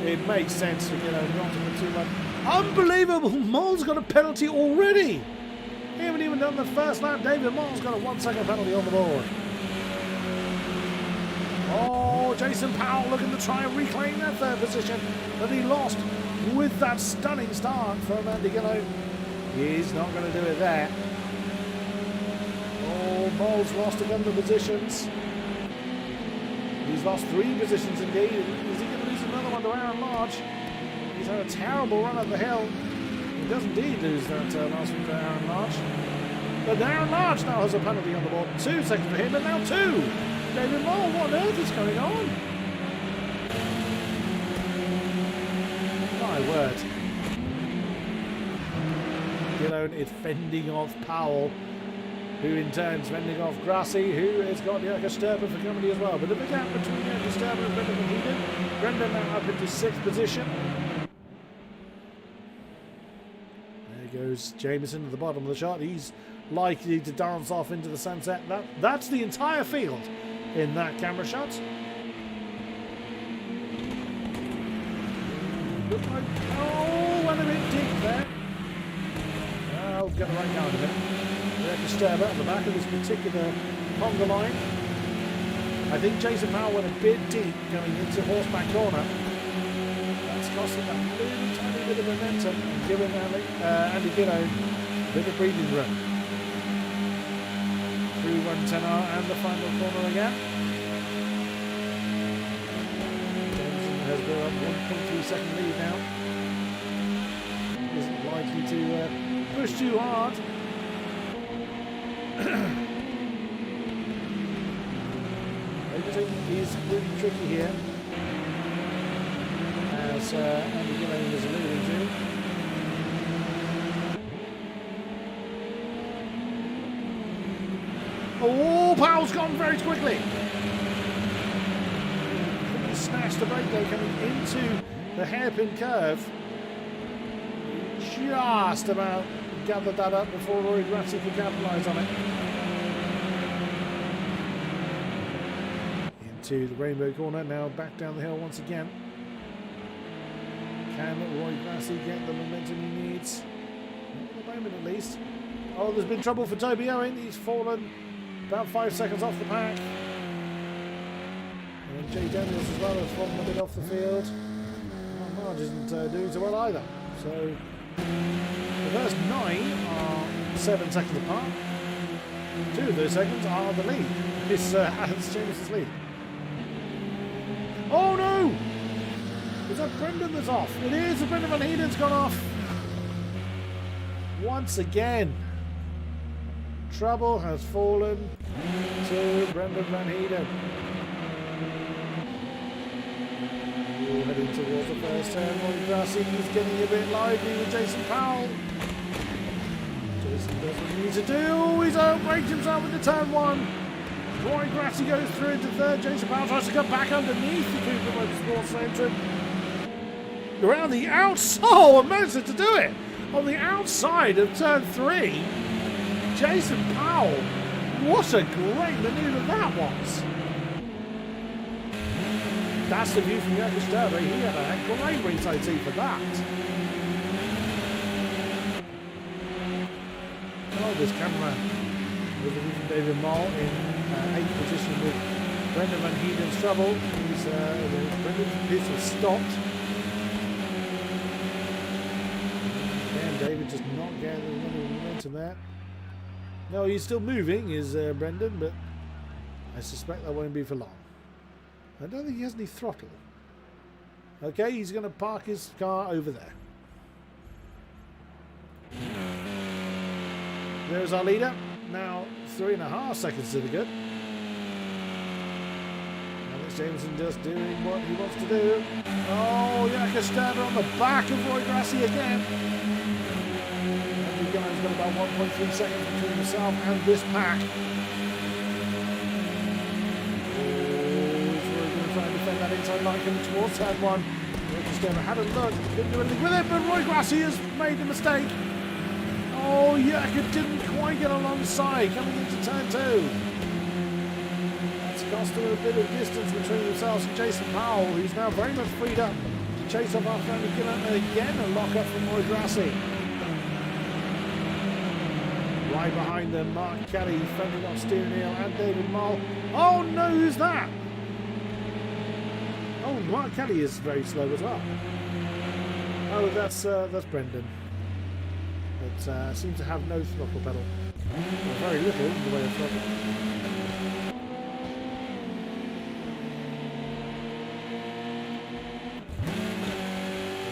it makes sense for Gillone not to put too much. Unbelievable! Moll's got a penalty already. He haven't even done the first lap. David Moll's got a 1 second penalty on the board. Oh, Jason Powell looking to try and reclaim that 3rd position that he lost with that stunning start from Andy Gillone. He's not going to do it there. Oh, Moll's lost a couple of positions. He's lost 3 positions indeed. Is he going to lose another one to Aaron Large? He's had a terrible run up the hill. He does indeed lose that last one to Aaron Large. But Aaron Large now has a penalty on the board. 2 seconds for him, and now 2. David Moll, what on earth is going on? My word. Gillone is fending off Powell, who in turn is fending off Grassi, who has got Jirka Sterber for company as well. But the big gap between Jirka Sterber and Brendan Van Heeden. Brendan now up into 6th position. There goes Jameson at the bottom of the shot. He's likely to dance off into the sunset. That's the entire field in that camera shot. Look like, oh, went a bit deep there. Oh, got the right yard of it. Sterber on the back of this particular Honda line. I think Jason Powell went a bit deep going into Horseback Corner. That's costing that little tiny bit of momentum and giving Andy Gillo a bit of breathing room. Through 110R and the final corner again. Jameson has got a 1.3 second lead now. Isn't likely to push too hard. Everything is pretty tricky here, as Andy Gillian was alluding to. Oh, Powell's gone very quickly. He snatched the brake though coming into the hairpin curve. Just about gathered that up before Roy Grassi could capitalise on it. Into the rainbow corner, now back down the hill once again. Can Roy Grassi get the momentum he needs? Not at the moment at least. Oh, there's been trouble for Toby Owen. He's fallen about 5 seconds off the pack. And Jay Daniels as well has fallen a bit off the field. Marge isn't doing so well either. So the first 9 are 7 seconds apart. 2 of those seconds are the lead. It's Alex Jameson's lead. Oh no! Is that Brendan that's off? It is! Brendan Van Heden's gone off! Once again. Trouble has fallen to Brendan Van Heden. Heading towards the first turn. Roy Grassi is getting a bit lively with Jason Powell. Jason does what he needs to do. He's outbraked himself into turn 1. Roy Grassi goes through into third. Jason Powell tries to come back underneath the Cooper Motorsports Centre. Around the outside. Oh, and managed to do it. On the outside of turn 3. Jason Powell. What a great manoeuvre that was. That's the view from Jakob Sterber. He had a great ringside seat for that. Oh, this camera with the view from David Moll in 8th position with Brendan Van Heden's trouble. Brendan's piece has stopped. And David just not gathering any momentum there. No, he's still moving, is Brendan, but I suspect that won't be for long. I don't think he has any throttle. Okay, he's going to park his car over there. There's our leader. Now 3.5 seconds to the good. Alex Jameson just doing what he wants to do. Oh, Jakob Sterber on the back of Roy Grassi again. Andrew Gillon's got about 1.3 seconds between himself and this pack. Trying to defend that inside line coming towards turn 1. Jakob Sterber had a look, didn't do anything with it, but Roy Grassi has made a mistake. Oh, Jakob didn't quite get alongside coming into turn 2. That's cost him a bit of distance between themselves and Jason Powell, who's now very much freed up to chase off after Andy Gillon. And again, a lock up from Roy Grassi. Right behind them, Mark Kelly fending off steering wheel and David Moll. Oh no, who's that? Oh, Mark Kelly is very slow as well. Oh, that's Brendan. But seems to have no throttle pedal. Or very little in the way of throttle.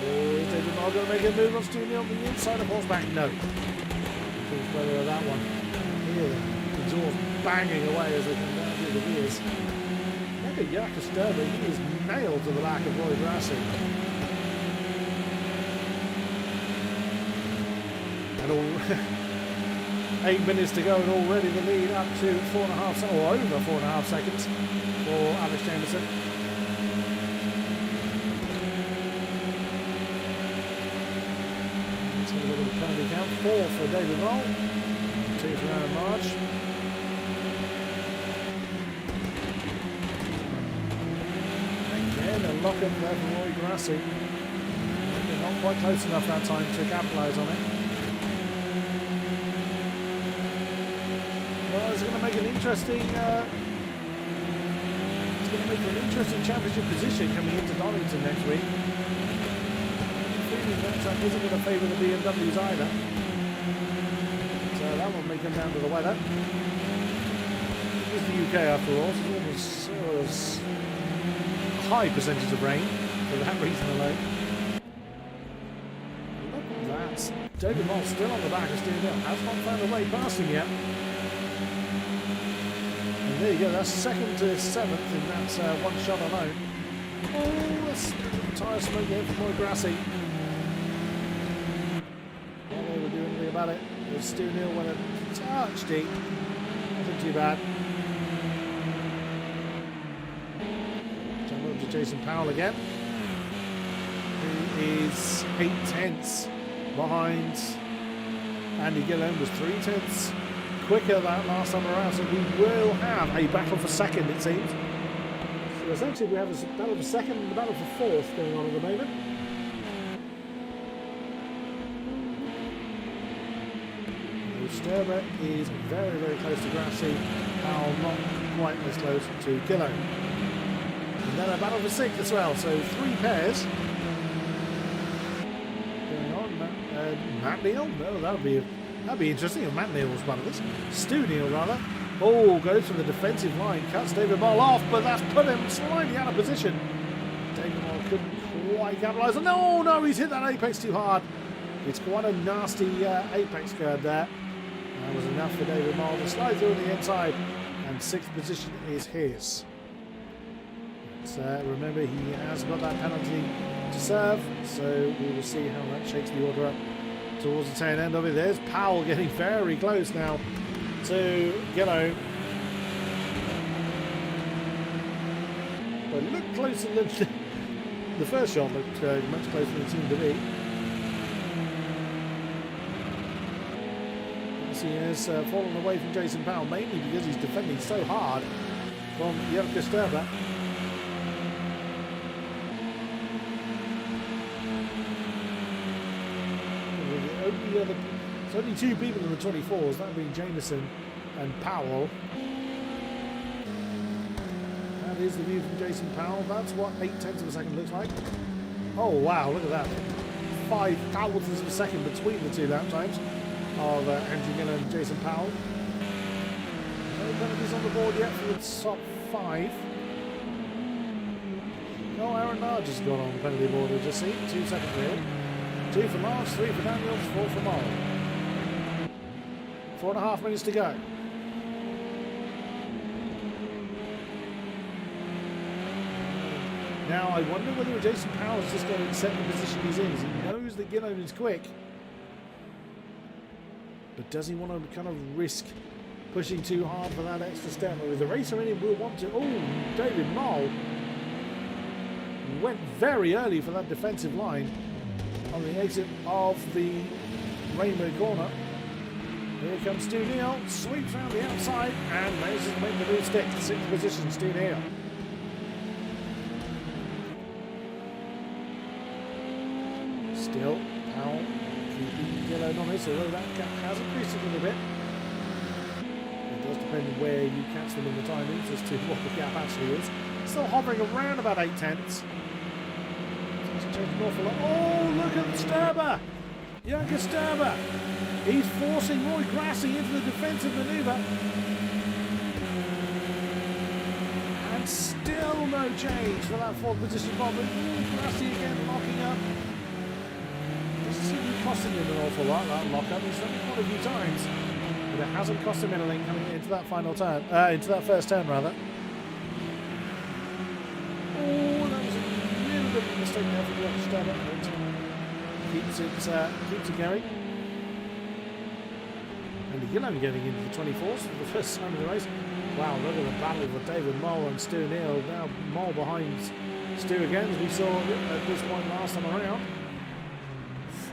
Oh, is David Moll going to make a move on steering on the inside of Horseback? No. It's better that one. Here, the exhaust banging away as they come down through the gears. Look at Jakob Sterber, he is nailed to the back of Roy Grassi. And 8 minutes to go and already the lead up to 4.5 or over 4.5 seconds for Alex Jameson. Let's have a look at the penalty count. 4 for David Moll, 2 for Aaron March. A lock up there for Roy Grassi. Not quite close enough that time to capitalise on it. is going to make an interesting. It's going to make an interesting championship position coming into Donington next week. Feeling that isn't going to favour the BMWs either. So that one may come down to the weather. It's the UK after all, so it's almost a high percentage of rain for that reason alone. Look at that. David Moll still on the back of Steven Hill. Has not found a way past him yet. And there you go, that's second to seventh in that one shot alone. Oh, that's tyre smoke there from Roy Grassi. Not able to do anything about it. Steven Hill went a touch deep. Nothing too bad. Jump up to Jason Powell again. He is 8/10 behind Andy Gillum, was 3/10 quicker that last time around, so we will have a battle for second, it seems. So essentially we have a battle for second and a battle for fourth going on at the moment. Sturber is very, very close to Grassi. Powell not quite as close to Gillum. And then a battle for sixth as well, so three pairs. Matt Neal? No, that'd be interesting if Matt Neal was one of this. Stu Neal, rather. Oh, goes for the defensive line, cuts David Moll off, but that's put him slightly out of position. David Moll couldn't quite capitalise. No, he's hit that apex too hard. It's quite a nasty apex guard there. That was enough for David Moll to slide through the inside, and sixth position is his. But, remember, he has got that penalty to serve, so we will see how that shakes the order up towards the tail end of it. There's Powell getting very close now to Gillow. But looked closer than the first shot, looked much closer than it seemed to be. As he has fallen away from Jason Powell, mainly because he's defending so hard from Jelke Sturber. There's only two people in the 24s, that being Jameson and Powell. That is the view from Jason Powell. That's what 8/10 of a second looks like. Oh wow, look at that. 0.005 of a second between the two lap times of Andrew Gillum and Jason Powell. No penalties on the board yet for the top 5. No, Aaron Large has gone on the penalty board, we've just seen. 2 seconds for him. 2 for Large, 3 for Daniels, 4 for Moll. 4.5 minutes to go. Now I wonder whether Jason Powell is just going to accept the position he's in. He knows that Gillum is quick. But does he want to kind of risk pushing too hard for that extra step? Or the racer in him will want to. Oh, David Moll went very early for that defensive line on the exit of the Rainbow corner. Here comes Stu Neal, sweeps around the outside and manages to make the move stick. 6th position, Stu Neal. Still, Powell keeping Gillum on this, although that gap has increased a little bit. It does depend on where you catch them in the timings as to what the gap actually is. Still hovering around about 8/10. Oh, look at Sturber! Jelke Sturber! He's forcing Roy Grassi into the defensive manoeuvre. And still no change for that 4th position bomb. Grassi again locking up. Doesn't seem to be costing him an awful lot, that lock-up. He's done it quite a few times. But it hasn't cost him anything coming into that final turn. Into that first turn, rather. Oh, that was a really good mistake there for Jelke Sturber. Keeps it going. And Gillum getting into the 24s for the first time in the race. Wow, look at the battle with David Moll and Stu Neal. Now Moll behind Stu again, as we saw at this point last time around.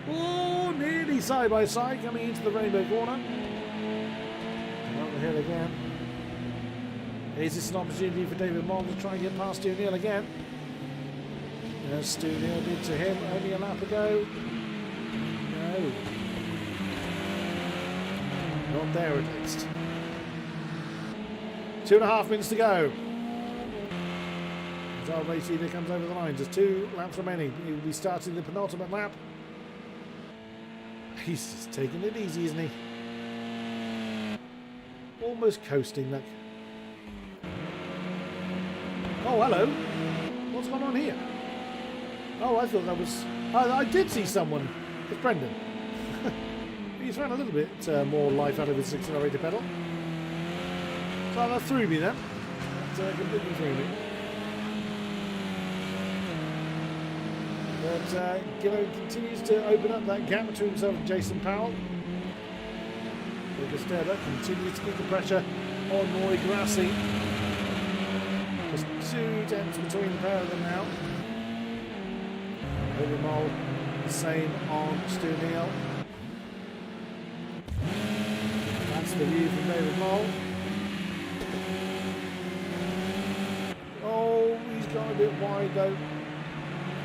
Oh, nearly side by side coming into the Rainbow corner. And up the hill again. Is this an opportunity for David Moll to try and get past Stu Neal again? As Stu Neal did to him only a lap ago. No. Not there at least. 2.5 minutes to go. As our race leader comes over the line, just 2 laps remaining. He will be starting the penultimate lap. He's just taking it easy, isn't he? Almost coasting, look. Oh, hello. What's going on here? Oh, I thought that was... I did see someone. It's Brendan. He's ran a little bit more life out of his accelerator pedal. So that threw me then. That completely threw me. But Gillo continues to open up that gap between himself and Jason Powell. Sterber continues to keep the pressure on Roy Grassi. Just 2 tenths between the pair of them now. David Mole, the same on Stu Neal. That's the view from David Mole. Oh, he's gone a bit wide though.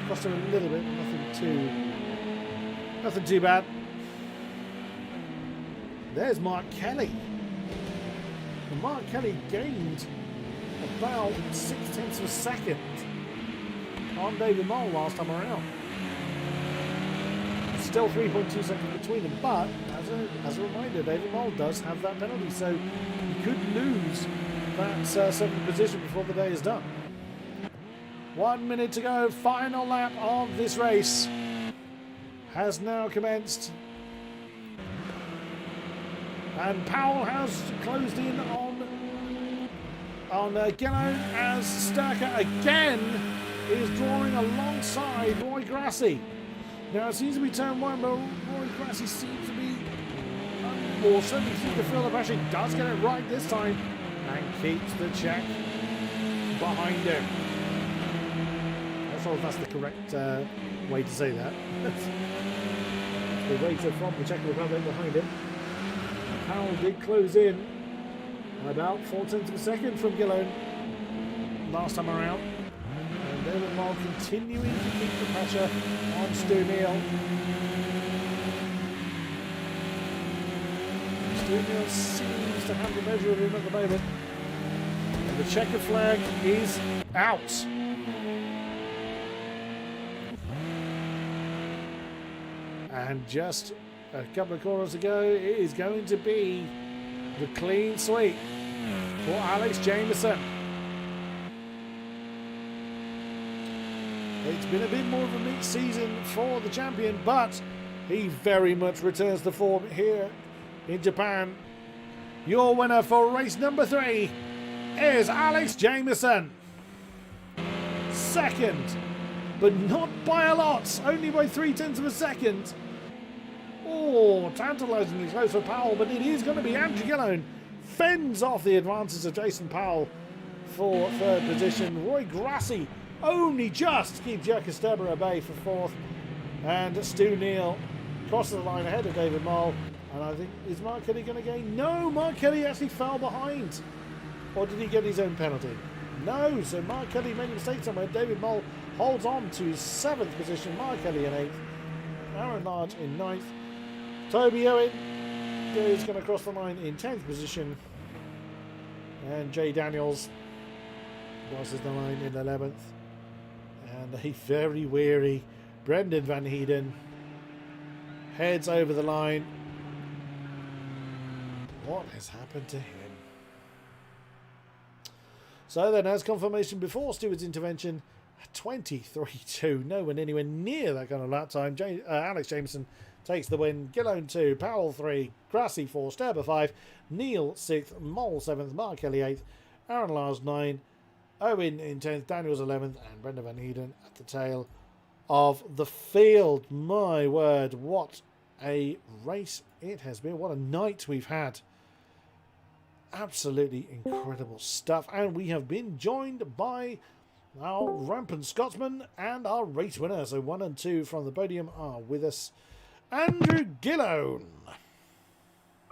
Cost him a little bit, nothing too bad. There's Mark Kelly. And Mark Kelly gained about 0.6 of a second on David Mole last time around. Still 3.2 seconds between them, but as a reminder, David Mole does have that penalty, so he could lose that 7th position before the day is done. 1 minute to go. Final lap of this race has now commenced. And Powell has closed in on Gillo as Sturker again is drawing alongside Roy Grassi. Now it seems to be turn 1, but Roy Grassi seems to be, or certainly seems to feel the pressure. He does get it right this time and keeps the check behind him. If that's the correct way to say that. The racer from the Czech Republic behind him. Powell did close in about 0.4 of a second from Gillo last time around. And David Mole continuing to keep the pressure on Stu Neal. Stu Neal seems to have the measure of him at the moment. And the checker flag is out. And just a couple of corners to go, it is going to be the clean sweep for Alex Jameson. It's been a bit more of a mixed season for the champion, but he very much returns to form here in Japan. Your winner for race number 3 is Alex Jameson. Second, but not by a lot, only by 0.3 of a second. Oh, tantalisingly close for Powell, but it is going to be Andrew Gillone. Fends off the advances of Jason Powell for 3rd position. Roy Grassi only just keeps Jerker Sterber at bay for 4th. And Stu Neal crosses the line ahead of David Mole. And I think, is Mark Kelly going to gain? No, Mark Kelly actually fell behind. Or did he get his own penalty? No, so Mark Kelly made a mistake somewhere. David Mole holds on to his 7th position. Mark Kelly in 8th. Aaron Large in 9th. Toby Owen is going to cross the line in 10th position. And Jay Daniels crosses the line in 11th. And a very weary Brendan Van Heeden heads over the line. What has happened to him? So then, as confirmation before Stewart's intervention, 23.2, nowhere anywhere near that kind of lap time. Alex Jameson takes the win. Gillone 2, Powell 3, Grassi 4, Sterber 5, Neal 6th, Mole 7th, Mark Kelly 8th, Aaron Lars 9, Owen in 10th, Daniels 11th, and Brendan Van Heeden at the tail of the field. My word, what a race it has been. What a night we've had. Absolutely incredible stuff. And we have been joined by our rampant Scotsman and our race winner. So 1 and 2 from the podium are with us. Andrew Gillone.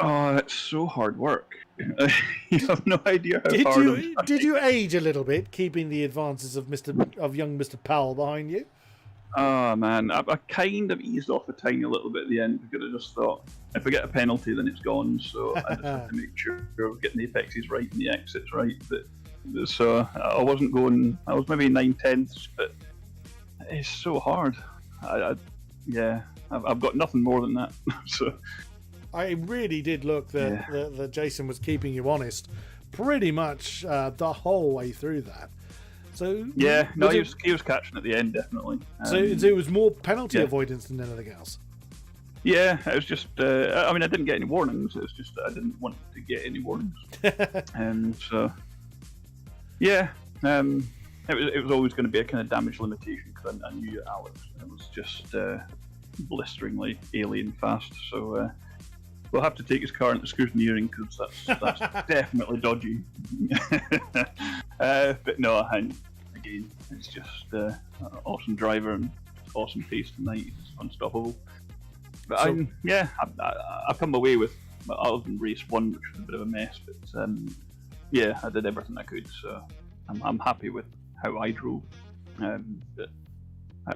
Oh, that's so hard work. You have no idea how hard it was. Did you age a little bit, keeping the advances of young Mr. Powell behind you? Oh man, I kind of eased off a tiny little bit at the end because I just thought if I get a penalty, then it's gone. So I just have to make sure I was getting the apexes right and the exits right. So I wasn't going. I was maybe 9/10, but it's so hard. I've got nothing more than that. So I really did look that Jason was keeping you honest pretty much the whole way through that. So yeah, no, he was catching at the end definitely. So it was more penalty avoidance than anything else. Yeah, it was just. I mean, I didn't get any warnings. It was just that I didn't want to get any warnings, and so yeah, it was always going to be a kind of damage limitation because I knew Alex. It was just blisteringly alien fast. So we'll have to take his car into scrutineering because that's definitely dodgy. But no, and again, it's just an awesome driver and awesome pace tonight. He's unstoppable. But So- I've come away with, other than race 1, which was a bit of a mess, but yeah, I did everything I could, so I'm happy with how I drove. But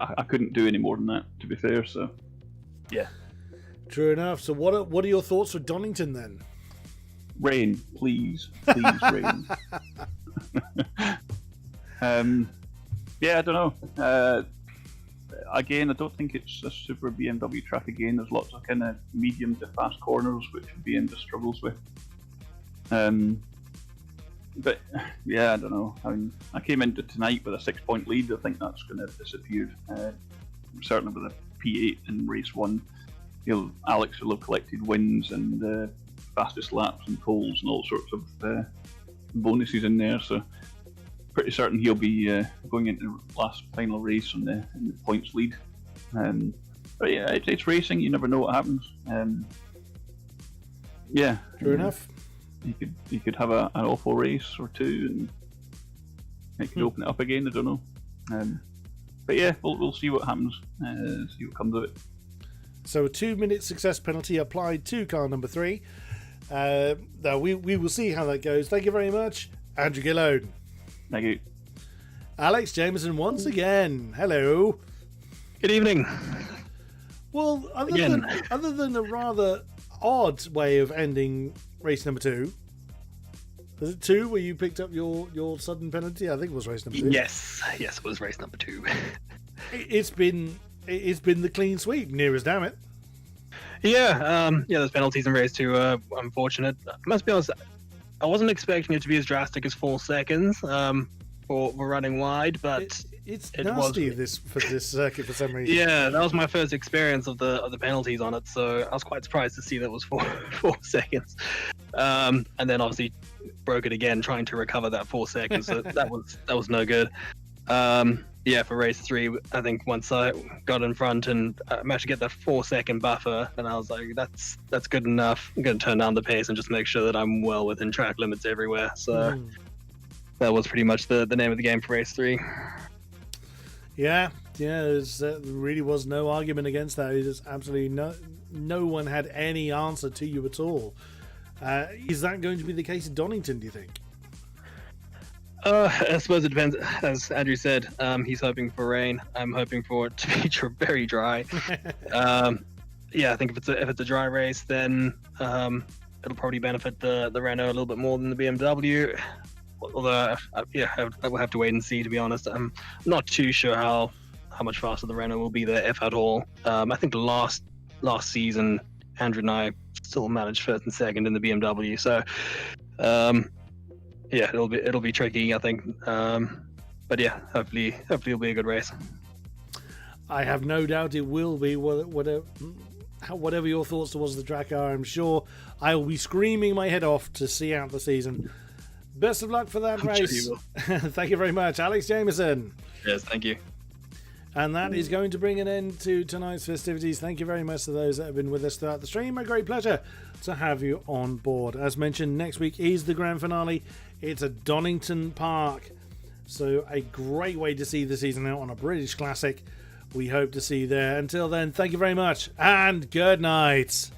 I couldn't do any more than that, to be fair. So yeah, True enough. So what are your thoughts for Donington then? rain, please rain. Yeah, I don't know. Again, I don't think it's a super BMW track again. There's lots of kind of medium to fast corners, which BMW struggles with. But yeah, I don't know. I mean, I came into tonight with a 6-point lead. I think that's going to have disappeared. Certainly with a P8 in race 1, Alex will have collected wins and fastest laps and poles and all sorts of bonuses in there. So pretty certain he'll be going into the last final race in the points lead. But yeah, it's racing. You never know what happens. Yeah, True enough. He could have an awful race or two, and it could open it up again. I don't know. But yeah, we'll see what happens. See what comes of it. So a 2-minute success penalty applied to car number 3. Now we will see how that goes. Thank you very much, Andrew Gillone. Thank you. Alex Jameson once again. Hello. Good evening. Well, other than a rather odd way of ending race number 2. Was it 2 where you picked up your sudden penalty? I think it was race number 2. Yes, it was race number 2. It's been the clean sweep, near as damn it. Yeah, those penalties in race 2 are unfortunate. I must be honest, I wasn't expecting it to be as drastic as 4 seconds for running wide, but It's it nasty was. for this circuit for some reason. Yeah, that was my first experience of the penalties on it, so I was quite surprised to see that was 4 seconds. And then obviously broke it again trying to recover that 4 seconds, so that was no good. For race 3, I think once I got in front and managed to get that 4-second buffer, and I was like, that's good enough. I'm going to turn down the pace and just make sure that I'm well within track limits everywhere. So that was pretty much the name of the game for race 3. Yeah, there really was no argument against that. It is absolutely no one had any answer to you at all. Is that going to be the case at Donington, do you think? I suppose it depends. As Andrew said, he's hoping for rain. I'm hoping for it to be very dry. I think if it's a dry race, then it'll probably benefit the Renault a little bit more than the BMW. Although, I will have to wait and see. To be honest, I'm not too sure how much faster the Renault will be there, if at all. I think last season, Andrew and I still managed first and second in the BMW. So. It'll be tricky, I think. But yeah, hopefully it'll be a good race. I have no doubt it will be. Whatever your thoughts towards the track are, I'm sure I will be screaming my head off to see out the season. Best of luck for that I'm race. sure Thank you very much, Alex Jameson. Yes, thank you. And that is going to bring an end to tonight's festivities. Thank you very much to those that have been with us throughout the stream. A great pleasure to have you on board. As mentioned, next week is the grand finale. It's at Donington Park. So a great way to see the season out on a British Classic. We hope to see you there. Until then, thank you very much and good night.